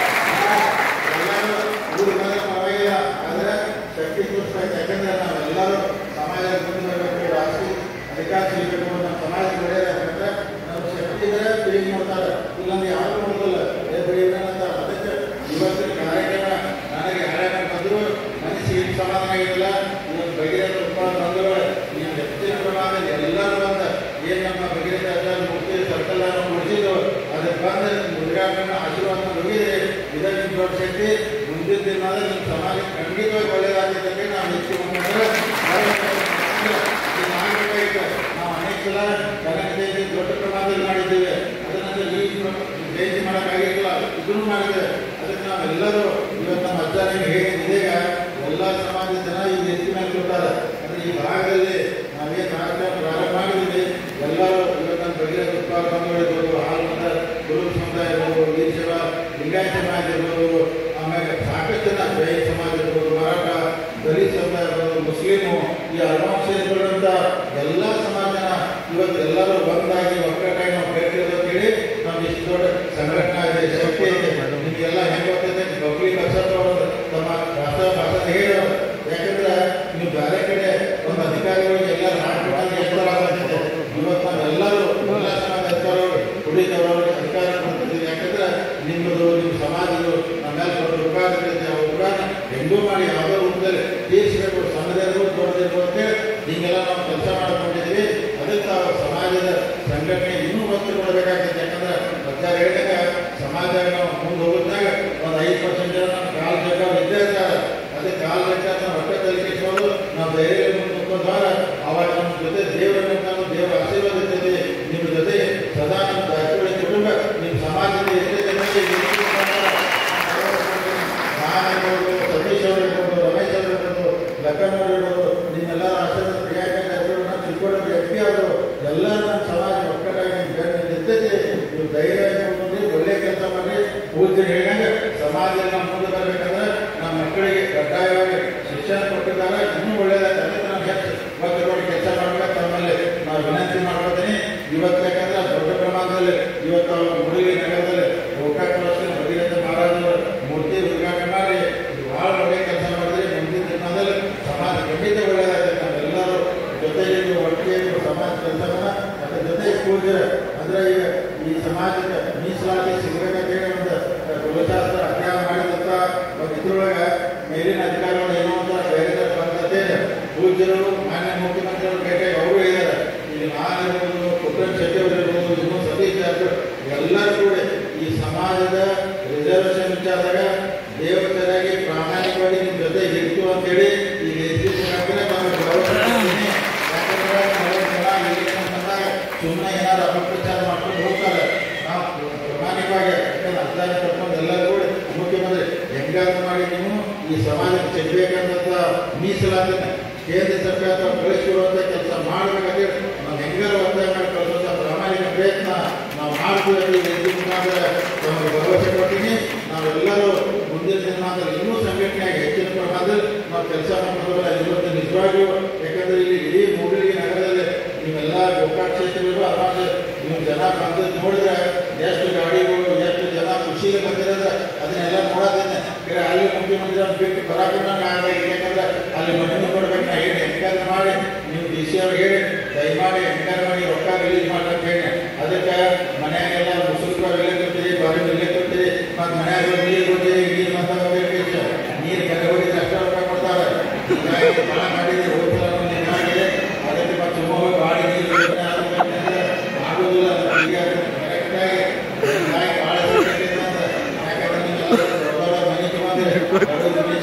ಎಲ್ಲರೂ ಊರು ಬಂದ್ರೆ ಪರವಾಗಿಲ್ಲ, ಆದರೆ ಶಕ್ತಿ ತೋರಿಸ್ಬೇಕು. ಯಾಕಂದ್ರೆ ನಾವೆಲ್ಲರೂ ಸಮಾಜದ ಮುಂದೆ ಬರಬೇಕು, ರಾಷ್ಟ್ರೀಯ ಅಧಿಕಾರ ಸಿಗಬೇಕು, ನಮ್ಮ ಸಮಾಜ ಬೆಳೆಯಬೇಕಂದ್ರೆ ನಮ್ಮ ಶಕ್ತಿ ಇದ್ರೆ ಪ್ರೀತಿ ನೋಡ್ತಾರೆ, ಇಲ್ಲಾಂದ್ರೆ ಯಾರು ನೋಡೋದಿಲ್ಲ. ಅಂತಾರೆ. ಅದಕ್ಕೆ ಇವತ್ತಿನ ಕಾರ್ಯಕ್ರಮ ನನಗೆ ಯಾರ್ಯಾರು ಬಂದರೂ ಮನಸ್ಸಿಗೆ ಸಮಾಧಾನ ಆಗಿರಲಿಲ್ಲ. ಇವತ್ತು ಬಗೆಹರಿದ ಉತ್ಪಾದ ಬಂದರು ನೀವು ಹೆಚ್ಚಿನ ಪ್ರಮಾಣದಲ್ಲಿ ಎಲ್ಲರೂ ಬಂದ ಏನು ನಮ್ಮ ಬಗೆಹರಿದ ಮುಕ್ತಿ ಸರ್ಕಲ್ ಮುಗಿಸಿದ್ರು ಅದಕ್ಕೆ ಬಂದು ಉದ್ಘಾಟನೆ ಆಶೀರ್ವಾದ ಮುಗಿದ್ರೆ ಇದೇ ನಿಮ್ಮ ದೊಡ್ಡ ಶಕ್ತಿ. ಮುಂದಿನ ದಿನದ ನಿಮ್ಮ ಸಮಾಜ ಖಂಡಿತವಾಗಿ ಒಳ್ಳೆಯದಾಗಿದ್ದಂಗೆ ನಾವು ಹೆಚ್ಚಿಕೊಂಡ್ರೆ ಮಾಡಬೇಕಾಗಿತ್ತು. ನಾವು ಅನೇಕ ಸಲ ಕನ್ನಡ ಜಯಂತಿ ದೊಡ್ಡ ಪ್ರಮಾಣದಲ್ಲಿ ಮಾಡಿದ್ದೇವೆ. ಅದನ್ನ ಜಯಂತಿ ಮಾಡೋಕ್ಕಾಗಿರಲಿಲ್ಲ, ಇದನ್ನು ಮಾಡಿದ್ದೇವೆ. ಅದಕ್ಕೆ ನಾವೆಲ್ಲರೂ ಇವತ್ತು ನಮ್ಮ ಅಜ್ಜನಿಗೆ ಹೇಗೆ ಇದೀಗ ಎಲ್ಲ ಸಮಾಜದ ಜನ ಈ ವೇದಿಕೆ ಮೇಲೆ ಕೊಡ್ತಾರೆ. ಅಂದರೆ ಈ ಭಾಗದಲ್ಲಿ ನಾವೇನು ಕಾರ್ಯಕ್ರಮ ಪ್ರಾರಂಭ ಮಾಡಿದ್ದೀವಿ ಎಲ್ಲರೂ ಇವತ್ತು ನಮ್ಮ ಬಗೆಯ ಉತ್ಪಾದ ಬಂಧುಗಳಿರ್ಬೋದು, ಹಾಲು ಮತ ಗುರು ಸಮುದಾಯ ಇರ್ಬೋದು, ವೀರ ಸೇವಾ ಲಿಂಗಾಯತ ಸಮಾಜ ಇರ್ಬೋದು, ಆಮೇಲೆ ಸಾಕಷ್ಟು ಜನ ಜೈನ ಸಮಾಜ ಇರ್ಬೋದು, ಮರಾಠ ದಲಿತ ಸಮುದಾಯ ಇರ್ಬೋದು, ಮುಸ್ಲಿಮು ಈ ಅಲ್ಮಾಂಶ ಇರ್ಬೋದಂತ ಎಲ್ಲ ಸಮಾಜನ ಇವತ್ತು ಎಲ್ಲರೂ ಒಂದಾಗಿ ಸಮಾಜದಾಗ ನಾವು ಮುಂದೆ ಹೋಗುತ್ತಾಗ ಒಂದು 5% ಜನ ನಮ್ಮ ಕಾಲು ಜಗ ಇದ್ದೇ ಇರ್ತಾರೆ. ಅದೇ ಕಾಲು ಜಗ ನಾವು ಹೊಟ್ಟೆ ತಲುಪಿಸೋದು ನಾವು ಧೈರ್ಯ ಮುಖದ್ವಾರ ಅವಾಗ ನಮ್ಮ ಜೊತೆ ದೇವರನ್ನು ದೇವರ ಆಶೀರ್ವಾದ ಇರ್ತದೆ. ನಿಮ್ಮ ಜೊತೆ ಸದಾ ನಮ್ಮ ಜಾರಕಿಹೊಳಿ ಕುಟುಂಬ ನಿಮ್ಮ ಸಮಾಜದ ಸತೀಶ್ ಅವರು ಇರ್ಬೋದು, ರಮೇಶ್ ಅವರು ಇರ್ಬೋದು, ಲಕ್ಕನ್ ಅವರು ಇರ್ಬೋದು, ನಿಮ್ಮೆಲ್ಲರ ಆಶೀರ್ವಾದ ಪ್ರಿಯಾಂಕ ತಿಳ್ಕೊಂಡು ವ್ಯಕ್ತಿ ಅವರು ಎಲ್ಲರೂ ನಮ್ಮ ಸಮಾಜ ಒಕ್ಕಟಾಗಿ ನಿಂತೈತಿ. ನೀವು ಧೈರ್ಯ ಇಟ್ಕೊಂಡು ಒಳ್ಳೆ ಕೆಲಸ ಮಾಡಿ ಪೂಜೆ ಹೇಳಿದಂಗೆ ಸಮಾಜದಲ್ಲಿ ನಾವು ಮುಂದೆ ಬರಬೇಕಂದ್ರೆ ನಮ್ಮ ಮಕ್ಕಳಿಗೆ ಕಡ್ಡಾಯವಾಗಿ ಶಿಕ್ಷಣ ಕೊಟ್ಟಿದ್ದಾರೆ. ಇನ್ನೂ ಒಳ್ಳೆಯದಾಗಿ ಅದಕ್ಕೆ ನಾವು ಹೆಚ್ಚು ಒತ್ತಡವಾಗಿ ಕೆಲಸ ಮಾಡಬೇಕು. ತಮ್ಮಲ್ಲಿ ನಾವು ವಿನಂತಿ ಮಾಡ್ಕೊತೀನಿ. ಇವತ್ತು ಯಾಕಂದ್ರೆ ದೊಡ್ಡ ಪ್ರಮಾಣದಲ್ಲಿ ಇವತ್ತು ಮುರುಳಿ ನಗರದಲ್ಲಿ ಗೋಕಾಕ್ ಭಗೀರಥ ಮಹಾರಾಜರ ಮೂರ್ತಿ ಉದ್ಘಾಟನೆ ಮಾಡಿ ಭಾಳ ಒಳ್ಳೆಯ ಕೆಲಸ ಮಾಡಿದ್ರೆ ಮುಂದಿನ ದಿನದಲ್ಲಿ ಸಮಾಜ ಖಂಡಿತ ಒಳ್ಳೆಯದಾಗುತ್ತೆ. ನಾವೆಲ್ಲರೂ ಜೊತೆಗೆ ಒಟ್ಟಿಗೆ ಸಮಾಜ ಕೆಲಸವನ್ನ ಅದರ ಜೊತೆ ಕೂಡಿದ್ರೆ ಅಂದ್ರೆ ಈಗ ಈ ಸಮಾಜಕ್ಕೆ ಮೀಸಲಾತಿ ಸಿಗಬೇಕಂತೇಳಿ ಒಂದು ಕುಲಶಾಸ್ತ್ರ ಅಧ್ಯಯನ ಮಾಡಿದಂತ ಒಂದು ಇದ್ರೊಳಗೆ ಮೇಲಿನ ಅಧಿಕಾರಿಗಳು ಏನೋ ಅಂತ ಬೇರೆ ಬಂದಂತೆ ಪೂಜ್ಯರು ಮಾನ್ಯ ಮುಖ್ಯಮಂತ್ರಿಗಳು ಭೇಟಿಯಾಗಿ ಅವರು ಹೇಳಿದ್ದಾರೆ. ಇಲ್ಲಿ ನಾನಿರ್ಬೋದು, ಪುಟ್ಟಣ್ಣ ಶೆಟ್ಟಿ ಅವರು ಇರ್ಬೋದು, ಇನ್ನೂ ಸತೀಶ್ ಜಾರಕಿಹೊಳಿ ಎಲ್ಲರೂ ಕೂಡ ಈ ಸಮಾಜದ ರಿಸರ್ವೇಷನ್ ವಿಚಾರದಾಗ ದೇವತೆಯಾಗಿ ಪ್ರಾಮಾಣಿಕವಾಗಿ ನಿಮ್ಮ ಜೊತೆ ಇರ್ತು ಅಂತೇಳಿ ಈಗ ಎದುರಿಸಿದ್ರೆ ನಮಗೆ ಗೌರವ. ಸುಮ್ಮನೆ ಏನಾದ್ರು ಅಪಪ್ರಚಾರ ಮಾಡ್ಕೊಂಡು ಹೋಗ್ತಾರೆ. ನಾವು ಪ್ರಾಮಾಣಿಕವಾಗಿ ಅರ್ಥಾನ ಕಟ್ಕೊಂಡು ಎಲ್ಲರೂ ಕೂಡ ಮುಖ್ಯಮಂತ್ರಿ ಹೆಂಗಾದ್ರು ಮಾಡಿ ನೀವು ಈ ಸಮಾಜಕ್ಕೆ ಚೆಲ್ಲಬೇಕಂತ ಮೀಸಲಾತಿನ ಕೇಂದ್ರ ಸರ್ಕಾರ ಕಳಿಸಿಕೊಡುವಂಥ ಕೆಲಸ ಮಾಡಬೇಕಾದ್ರೆ ನಾವು ಹೆಂಗಾರು ಒತ್ತಾಯ ಮಾಡಿ ಕಳಿಸುವಂಥ ಪ್ರಾಮಾಣಿಕ ಪ್ರಯತ್ನ ನಾವು ಮಾಡ್ತೀವಿ. ಮುಖಾಂತರ ನಮಗೆ ಭರವಸೆ ಕೊಡ್ತೀನಿ. ನಾವೆಲ್ಲರೂ ಮುಂದಿನ ದಿನಮಾನದಲ್ಲಿ ಇನ್ನೂ ಸಂಘಟನೆಯಾಗಿ ಹೆಚ್ಚಿನ ಪ್ರಮಾಣದಲ್ಲಿ ನಾವು ಕೆಲಸ ಮಾಡೋದಲ್ಲ. ಇವತ್ತು ನಿಜವಾಗಿಯೂ ಯಾಕಂದ್ರೆ ಇಲ್ಲಿ ಇಡೀ ಮೂಡಲಿಗೆ ನಗರದಲ್ಲಿ ನೀವೆಲ್ಲ ಗೋಕಾಕ್ ಕ್ಷೇತ್ರಗಳು ಅವಾಗ ನೀವು ಜನ ಬಂದು ನೋಡಿದ್ರೆ ಎಷ್ಟು ಗಾಡಿಗಳು ಎಷ್ಟು ಜನ ಖುಷಿಗೆ ಬಂದಿರೋದ್ರೆ ಅದನ್ನೆಲ್ಲ ನೋಡೋದೇನೆ. ಅಲ್ಲಿ ಮುಖ್ಯಮಂತ್ರಿ ಅವ್ರು ಬಿಟ್ಟು ಬರಾಕಿಲ್ಲ ಆಗಬೇಕು. ಯಾಕಂದ್ರೆ ಅಲ್ಲಿ ಮಣ್ಣು ಕೊಡ್ಬೇಕು. ನಾ ಹೇಳಿ ಎನ್ಕ್ವೈರಿ ಮಾಡಿ ನೀವು ಡಿ ಸಿ ಅವ್ರಿಗೆ ಹೇಳಿ ದಯಮಾಡಿ ಎನ್ಕ್ವೈರಿ ಮಾಡಿ ರೊಕ್ಕ ರಿಲೀಸ್ ಮಾಡಂತ ಹೇಳಿ. ಅದಕ್ಕೆ ಮನೆಯಾಗೆಲ್ಲ ಮುಸುಲ್ಕರು ಇಲ್ಲೇ ಕೊಡ್ತೀರಿ, ಬಾರಿ ಇಲ್ಲೇ ಕೊಡ್ತೀರಿ, ಮತ್ತು ಮನೆಯಾಗ ನೀರು ಕೊಡ್ತೀರಿ. ನೀರು ಮಾತ್ರ ನೀರು ಕಡೆ ಹೋಗಿದ್ರೆ ಅಷ್ಟು ರೊಕ್ಕ ಕೊಡ್ತಾರೆ. ಭಾಳ ಮಾಡಿದ್ರೆ ಹೋಗ್ತಾರೆ ಅದಕ್ಕೆ ಮತ್ತು ಹೋಗಿ ಬಾಡಿ ನೀರು ಆಗುದಿಲ್ಲ. ಈಗ ಕರೆಕ್ಟಾಗಿ ಭಾಳ ಯಾಕಂದ್ರೆ ಮನೆ ತಗೊಂಡ್ರೆ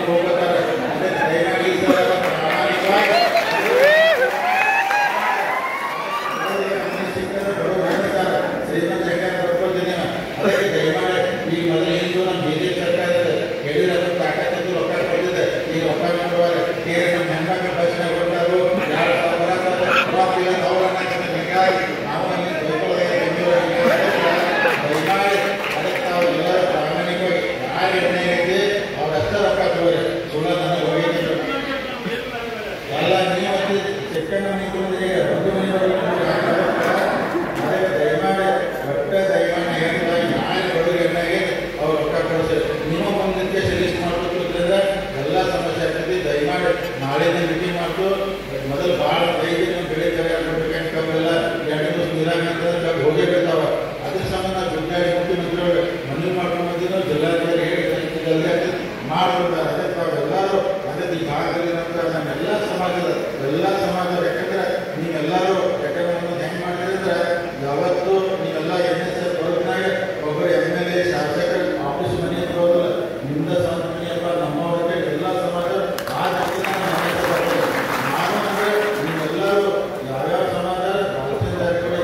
ಹೋಗ್ಬೇಕಾರೆ ಅದಕ್ಕೆ ದಯಮಾಡಿ ಶ್ರೀಮಂತ ಹೆಂಗಾರ ಬರ್ಕೊಳ್ತೀನಿ. ಅದಕ್ಕೆ ದಯಮಾಡಿ ಈಗ ಮೊದಲು ಹಿಂದೂ ನಮ್ಮ ಬಿಜೆಪಿ ಸರ್ಕಾರ ಹೇಳಿದ್ರೆ ಅದಕ್ಕೆ ತಾಕತ್ತು ರೊಕ್ಕ ಕೊಟ್ಟಿದೆ. ಈ ರೊಕ್ಕ ಮಾಡುವಾಗ ಕೇಳಿ ನಮ್ಮ ಹೆಣ್ಮಕ್ಳು ಬಸ್ನಾಗ ಕೊಟ್ಟರು ಹೀಗಾಗಿ ನಾವು ಅಲ್ಲಿ ದಯಮಾಡಿ ಅದಕ್ಕೆ ತಾವು ಎಲ್ಲರೂ ಪ್ರಾಮಾಣಿಕವಾಗಿ ಯಾರು ಏನಾಗಿದೆ ಅವ್ರಷ್ಟ ರೊಕ್ಕ ತಗೋರಿ. ಸುಳ್ಳು ನನಗೆ ಹೋಗಿದ್ರು ಎಲ್ಲ ನೀವು ಚಿಕ್ಕಣ್ಣ ಮನೆ ದೊಡ್ಡ ಮನೆಯವರು ಅದಕ್ಕೆ ದಯಮಾಡಿ ಒಟ್ಟೆ ದಯಮಾಡಿ ಹೇಳಿದಾಗ ನಾಳೆ ಬಡವರು ಏನಾಗಿ ಅವ್ರು ರೊಕ್ಕ ಕೊಡಿಸ್ರಿ. ನೀವು ಮುಂದಕ್ಕೆ ಲಿಸ್ಟ್ ಮಾಡ್ಕೊತಿದ್ರಿಂದ ಎಲ್ಲ ಸಮಸ್ಯೆ ಆಗ್ತದೆ. ದಯಮಾಡಿ ನಾಳೆನೇ ಮೀಟಿಂಗ್ ಮಾಡ್ತು. ಮೊದಲು ಭಾಳ 5 ದಿನ ಬೆಳೆ ಕೊಡ್ಬೇಕಂತ ಕಬ್ಬೆಲ್ಲ 2 ದಿವಸ ನೀರಾಗ ಕಬ್ಬು ಹೋಗೇ ಬಿಡ್ತಾವ. ಅದ್ರ ಸಂಬಂಧ ಗುಡ್ಡಾಡಿ ಮುಖ್ಯಮಂತ್ರಿಗಳು ಮನವಿ ಮಾಡ್ಕೊಂಡು ಬಂದಿದ್ದು ಜಿಲ್ಲಾಧಿಕಾರಿ ಹೇಳಿ ಜಲ್ದಿ ಮಾಡ್ಕೊಡ್ತಾರೆ. ಅದಕ್ಕೆ ತಾವೆಲ್ಲರೂ ಅದೇ ಈ ಭಾಗದಲ್ಲಿ ನಮ್ಮೆಲ್ಲ ಸಮಾಜದ ಯಾಕಂದ್ರೆ ನೀವೆಲ್ಲರೂ ಯಾಕಂದ್ರೆ ಹೆಂಗೆ ಮಾಡಿದ್ರೆ ಅಂದ್ರೆ ಯಾವತ್ತು ನೀವೆಲ್ಲ NSS ಬರೋದ್ನಾಗ ಒಬ್ಬರು MLA ಶಾಸಕರ ಆಫೀಸ್ ಮನೆ ಬರೋದಿಲ್ಲ. ನಿಮ್ದ ಸ್ವಂತ ಮನೆಯಪ್ಪ ನಮ್ಮವ್ರಿಗೆ ಎಲ್ಲ ಸಮಾಜ ಆ ನಾನು ಅಂದ್ರೆ ನೀವೆಲ್ಲರೂ ಯಾವ್ಯಾವ ಸಮಾಜ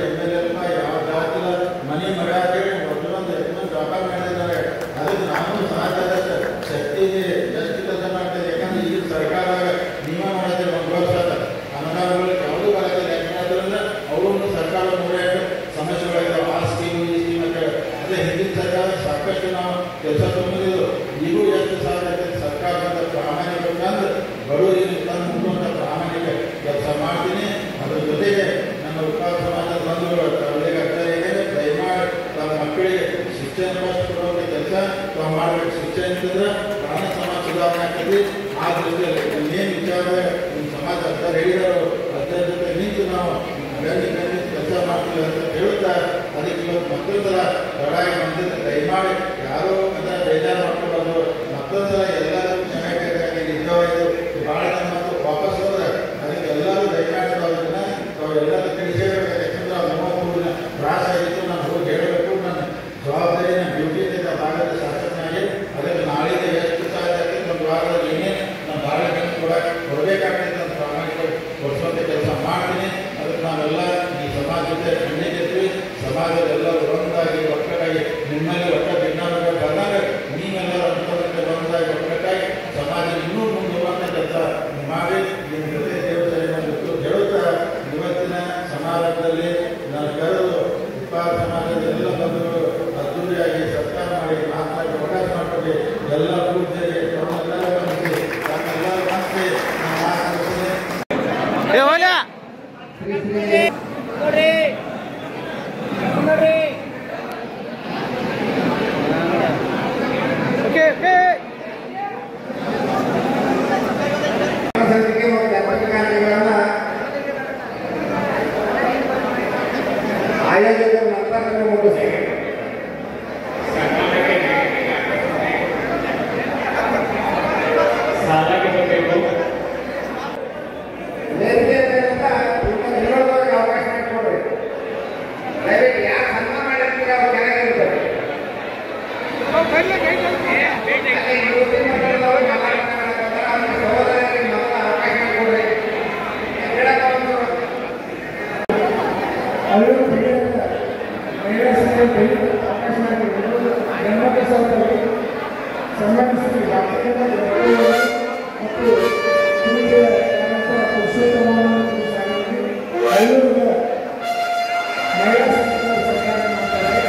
MLA ಯಾವ ಜಾತಿಲ ಮನೆ ಮಗ ಅಂತೇಳಿ ಒಂದು ಜಾಗ ಮಾಡಿದ್ದಾರೆ. ಅದಕ್ಕೆ ನಾನು ಸಮಾಜದ ಶಕ್ತಿ ಎಷ್ಟು ಕೆಲಸ ಮಾಡ್ತೇವೆ. ಯಾಕಂದ್ರೆ ಈಗ ಸರ್ಕಾರ ನೀವ ಮಾಡಿದ್ರೆ 1 ವರ್ಷ ಅನುದಾನಗಳು ಯಾವುದೂ ಬರೋದಿಲ್ಲ. ಯಾಕಂದ್ರೆ ಅವರೊಂದು ಸರ್ಕಾರ 3 ಸಮಸ್ಯೆಗಳಿದ್ದಾವೆ. ಆ ಸ್ಕೀಮು ಈ ಸ್ಕೀಮ್ ಅಂತ ಅದೇ ಹಿಂದಿನ ಸರ್ಕಾರ ಸಾಕಷ್ಟು ನಾವು ಕೆಲಸ ತುಂಬಿದ್ದು. ಈಗೂ ಎಷ್ಟು ಸಾಧ್ಯ ಸರ್ಕಾರದ ಪ್ರಾಮಾಣಿಕ ಅಂದ್ರೆ ಬಡವರಿಗೆ ತಂದುಕೊಂಡ ಪ್ರಾಮಾಣಿಕ ಕೆಲಸ ಮಾಡ್ತೀನಿ. ಅದ್ರ ಜೊತೆಗೆ ನಮ್ಮ ಉತ್ಪಾದ ಸಮಾಜದ ಬಂಧುಗಳು ಅವರಿಗೆ ಅರ್ಥ ದಯಮಾಡಿ ತಮ್ಮ ಮಕ್ಕಳಿಗೆ ಶಿಕ್ಷಣ ಕೊಡುವಂಥ ಕೆಲಸ ತಾವು ಮಾಡಬೇಕು. ಶಿಕ್ಷಣ ಅಂತಂದ್ರೆ ಪ್ರಾಣ ಸಮಾಜ ಸುಧಾರಣೆ ಆಗ್ತದೆ. ಆ ದೃಷ್ಟಿಯಲ್ಲಿ ಏನು ವಿಚಾರದಾಗ ನಿಮ್ಮ ಸಮಾಜ ಅರ್ಥ ಹೇಳಿದರು ಅದರ ಜೊತೆ ನಿಂತು ನಾವು ಕೆಲಸ ಮಾಡ್ತೀವಿ ಅಂತ ಹೇಳುತ್ತಾ ಅದಕ್ಕೆ ಇವತ್ತು ಮತ್ತೊಂದರ ಲಡಾಯಿ ಬಂದಿದ್ದ ದಯಮಾಡಿ ಯಾರೋ ಅದರ ಬೇಜಾರು ಮಾಡ್ಕೊಬಾರ್ದು. ಮತ್ತೊಂದರ ಎಲ್ಲರೂ ಕ್ಷಮೆಯಾಗಿ ನಿಜವಾಯಿತು ಭಾಳ ಜನ ಮತ್ತು ವಾಪಸ್ ಹೋದ್ರೆ ಅದಕ್ಕೆ ಎಲ್ಲರೂ ದಯಮಾಡಿ ತಾವೆಲ್ಲರೂ ತಿಳಿಸಬೇಕು. ಯಾಕಂದ್ರೆ 30 ದಿನ ತ್ರಾಸ ಆಗಿತ್ತು. ನಾನು ಹೋಗಿ ಹೇಳಬೇಕು. ನನ್ನ ಜವಾಬ್ದಾರಿನ ಡ್ಯೂಟಿ ಇದೆ ಭಾಗದ ಶಾಸಕನಾಗಿ ಅದಕ್ಕೆ ನಾಳಿಗೆ ಎಷ್ಟು ಸಾಧ್ಯ ಒಂದು ವಾರದಲ್ಲಿ ಏನೇ ನಮ್ಮ ಬಾಳೆಗೆ ಕೂಡ ಕೊಡಬೇಕಾಗ್ತದೆ ಅಂತ ಪ್ರಾಮಾಣಿಕ ಕೊಡಿಸುವಂಥ ಕೆಲಸ ಮಾಡ್ತೀನಿ. ಅದಕ್ಕೆ ನಾವೆಲ್ಲ ಈ ಸಮಾಜದ ಖಂಡಿತೀವಿ. ಸಮಾಜದೆಲ್ಲರೂ ಒಂದಾಗಿ ಒಕ್ಕಟಾಗಿ ನಿಮ್ಮಲ್ಲಿ ಒಟ್ಟ ಭಿನ್ನಾಭಿಪ್ರಾಯ ಬಂದಾಗ ನೀವೆಲ್ಲರೂ ಅಂಥದಕ್ಕೆ ಒಂದಾಗಿ ಒಕ್ಕಟಾಗಿ ಸಮಾಜ ಇನ್ನೂ ಮುಂದುವರುವಂಥ ಕೆಲಸ ಮಾಡಿ ನಿಮ್ಮ ಜೊತೆ ದೇವಸ್ಥಾನ ಹೇಳುತ್ತಾ ಇವತ್ತಿನ ಸಮಾರಂಭದಲ್ಲಿ ನಾನು ಕರೆದು ಉಪ್ಪಾರ ಸಮಾಜದ ಎಲ್ಲ ಬಂಧುಗಳು ಅದ್ದೂರಿಯಾಗಿ ಸತ್ಕಾರ ಮಾಡಿ ಮಾತಾಡಿ ಅವಕಾಶ ಮಾಡಿಕೊಡಿ. ಎಲ್ಲ ಪೂಜೆಗೆ ತಮ್ಮೆಲ್ಲರ ಬಂದು ತಮ್ಮೆಲ್ಲರ ಬಂದು ನಾನು ಮಾತಾಡ್ತೀನಿ. ಆಯೋಜಕರ ನಂತರ ಮುಗಿಸ್ತಾರೆ. ಅವಕಾಶ ಮಾಡಿಕೊಡ್ರಿ. ದಯವಿಟ್ಟು ಯಾರು ಸನ್ಮಾನ ಮಾಡಿರ್ತೀರ ಅವ್ರು ಚೆನ್ನಾಗಿರ್ತಾರೆ. ಸಹೋದರರಿಗೆ ಮೊದಲ ಅವಕಾಶ ಮಾಡಿಕೊಡ್ರಿ. ಮಹಿಳಾ ಸಂಘದಲ್ಲಿ ಅವಕಾಶ ಮಾಡಿಕೊಡಲು ಜನ್ಮೋತ್ಸವದಲ್ಲಿ ಸಂಬಂಧಿಸಿ ಮತ್ತು ಪುರುಷೋತ್ತಮ ಐನೂರು ಮಹಿಳಾ ಸಂಘದ ಸರ್ಕಾರ ಮಾಡ್ತಾರೆ.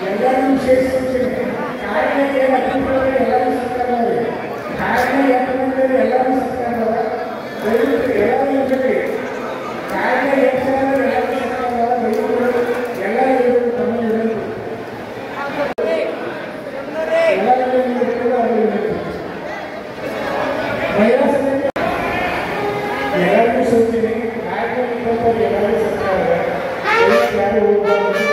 ಎಲ್ಲರೂ ಸೇರಿಸಿ ಕಾರಣಕ್ಕೆ ಎಲ್ಲರೂ ಸರ್ಕಾರ ಕಾರಣ ಯಾಕಂದ್ರೆ ಎಲ್ಲರೂ ಸರ್ಕಾರ ದಯವಿಟ್ಟು ಎಲ್ಲರೂ ಜೊತೆ ಕಾರಣ ಎಲ್ಲರೂ ಎಲ್ಲರೂ ತಮ್ಮ ಮಹಿಳಾ ಸಂಘ ಎಲ್ಲರಿಗೂ ಸೂಚನೆ ಕಾರಣ ಎಲ್ಲರೂ ಸರ್ಕಾರ ಯಾರು ಹೋಗಬಾರದು.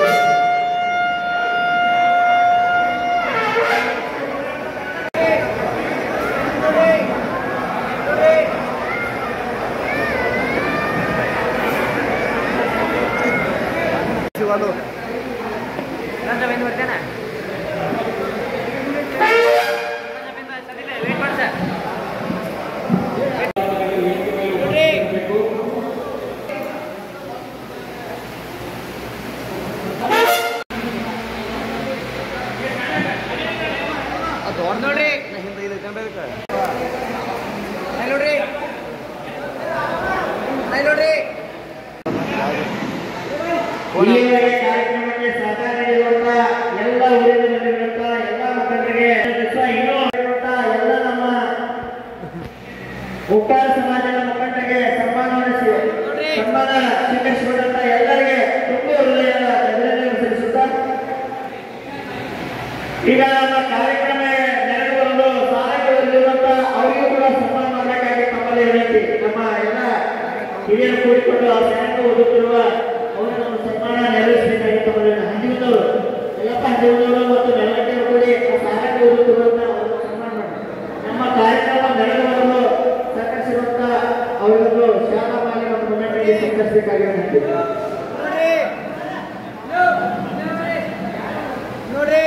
ಇಲ್ಲಿವರೆಗೆ ಕಾರ್ಯಕ್ರಮಕ್ಕೆ ಸಹಕಾರ ನೀಡಿರುವಂತ ಎಲ್ಲ ಊರಿನಲ್ಲಿರುವಂತ ಎಲ್ಲ ಮುಖಂಡರಿಗೆ ಇನ್ನೂ ಎಲ್ಲ ನಮ್ಮ ಉಪ್ಪಾರ ಸಮಾಜದ ಮುಖಂಡರಿಗೆ ಸನ್ಮಾನ ಸ್ವೀಕರಿಸಿಕೊಂಡಂತ ಎಲ್ಲರಿಗೆ ತುಂಬ ಹೃದಯದ ಅಭಿನಂದನೆ ಸಲ್ಲಿಸುತ್ತಾ ಈಗ ನಮ್ಮ ಕಾರ್ಯಕ್ರಮ ನೆರವೇರಲು ಸಹಾಯಕರಿರುವಂತ ಅವರಿಗೂ ಕೂಡ ಸನ್ಮಾನ ಮಾಡಬೇಕಾಗಿ ತಮ್ಮಲ್ಲಿ ವಿನಂತಿ. ನಮ್ಮ ಎಲ್ಲ ಹಿರಿಯರು ಕೂಡಿಕೊಂಡು ಆ ಸೈನಿಕ ಓದುತ್ತಿರುವ ಅವರು ನಮ್ಮ ಸನ್ಮಾನ ನೆರವೇರಿಸಬೇಕಾಗಿ ತಮ್ಮಲ್ಲಿ ಹಂಚಿದವರು ಎಲ್ಲಪ್ಪ ಹಂಚಿದವರು ಮತ್ತು ನೆಲಗಟ್ಟೆಯವರು ಕೂಡಿ ಆ ಸಹಾಯಕ ಓದುತ್ತಿರುವಂತ ಅವರನ್ನು ಸನ್ಮಾನ ಮಾಡಿ ನಮ್ಮ ಕಾರ್ಯಕ್ರಮ ನೆರವೇರಲು ಸಹಕರಿಸಿರುವಂತ ಅವರಿಗೂ ಶಾಲಾ ಪಾಲಿ ಮತ್ತು ಮುನ್ನಡೆಗೆ ಸಹಕರಿಸಬೇಕಾಗಿ ವಿನಂತಿ. ನೋಡಿ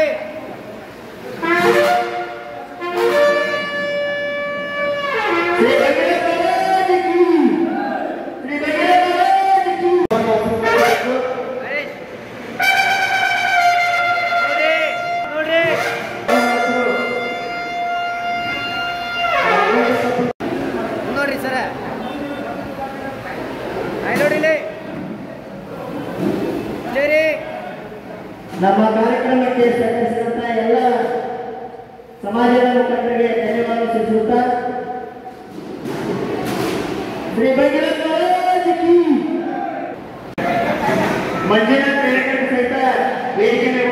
ನಮ್ಮ ಕಾರ್ಯಕ್ರಮಕ್ಕೆ ಸಹಕರಿಸಿದಂತ ಎಲ್ಲ ಸಮಾಜದ ಮುಖಂಡರಿಗೆ ಧನ್ಯವಾದ ಸಲ್ಲಿಸುತ್ತಾ ಶ್ರೀ ಮಂಜುನಾಥ್ ಸಹಿತ ವೇದಿಕೆ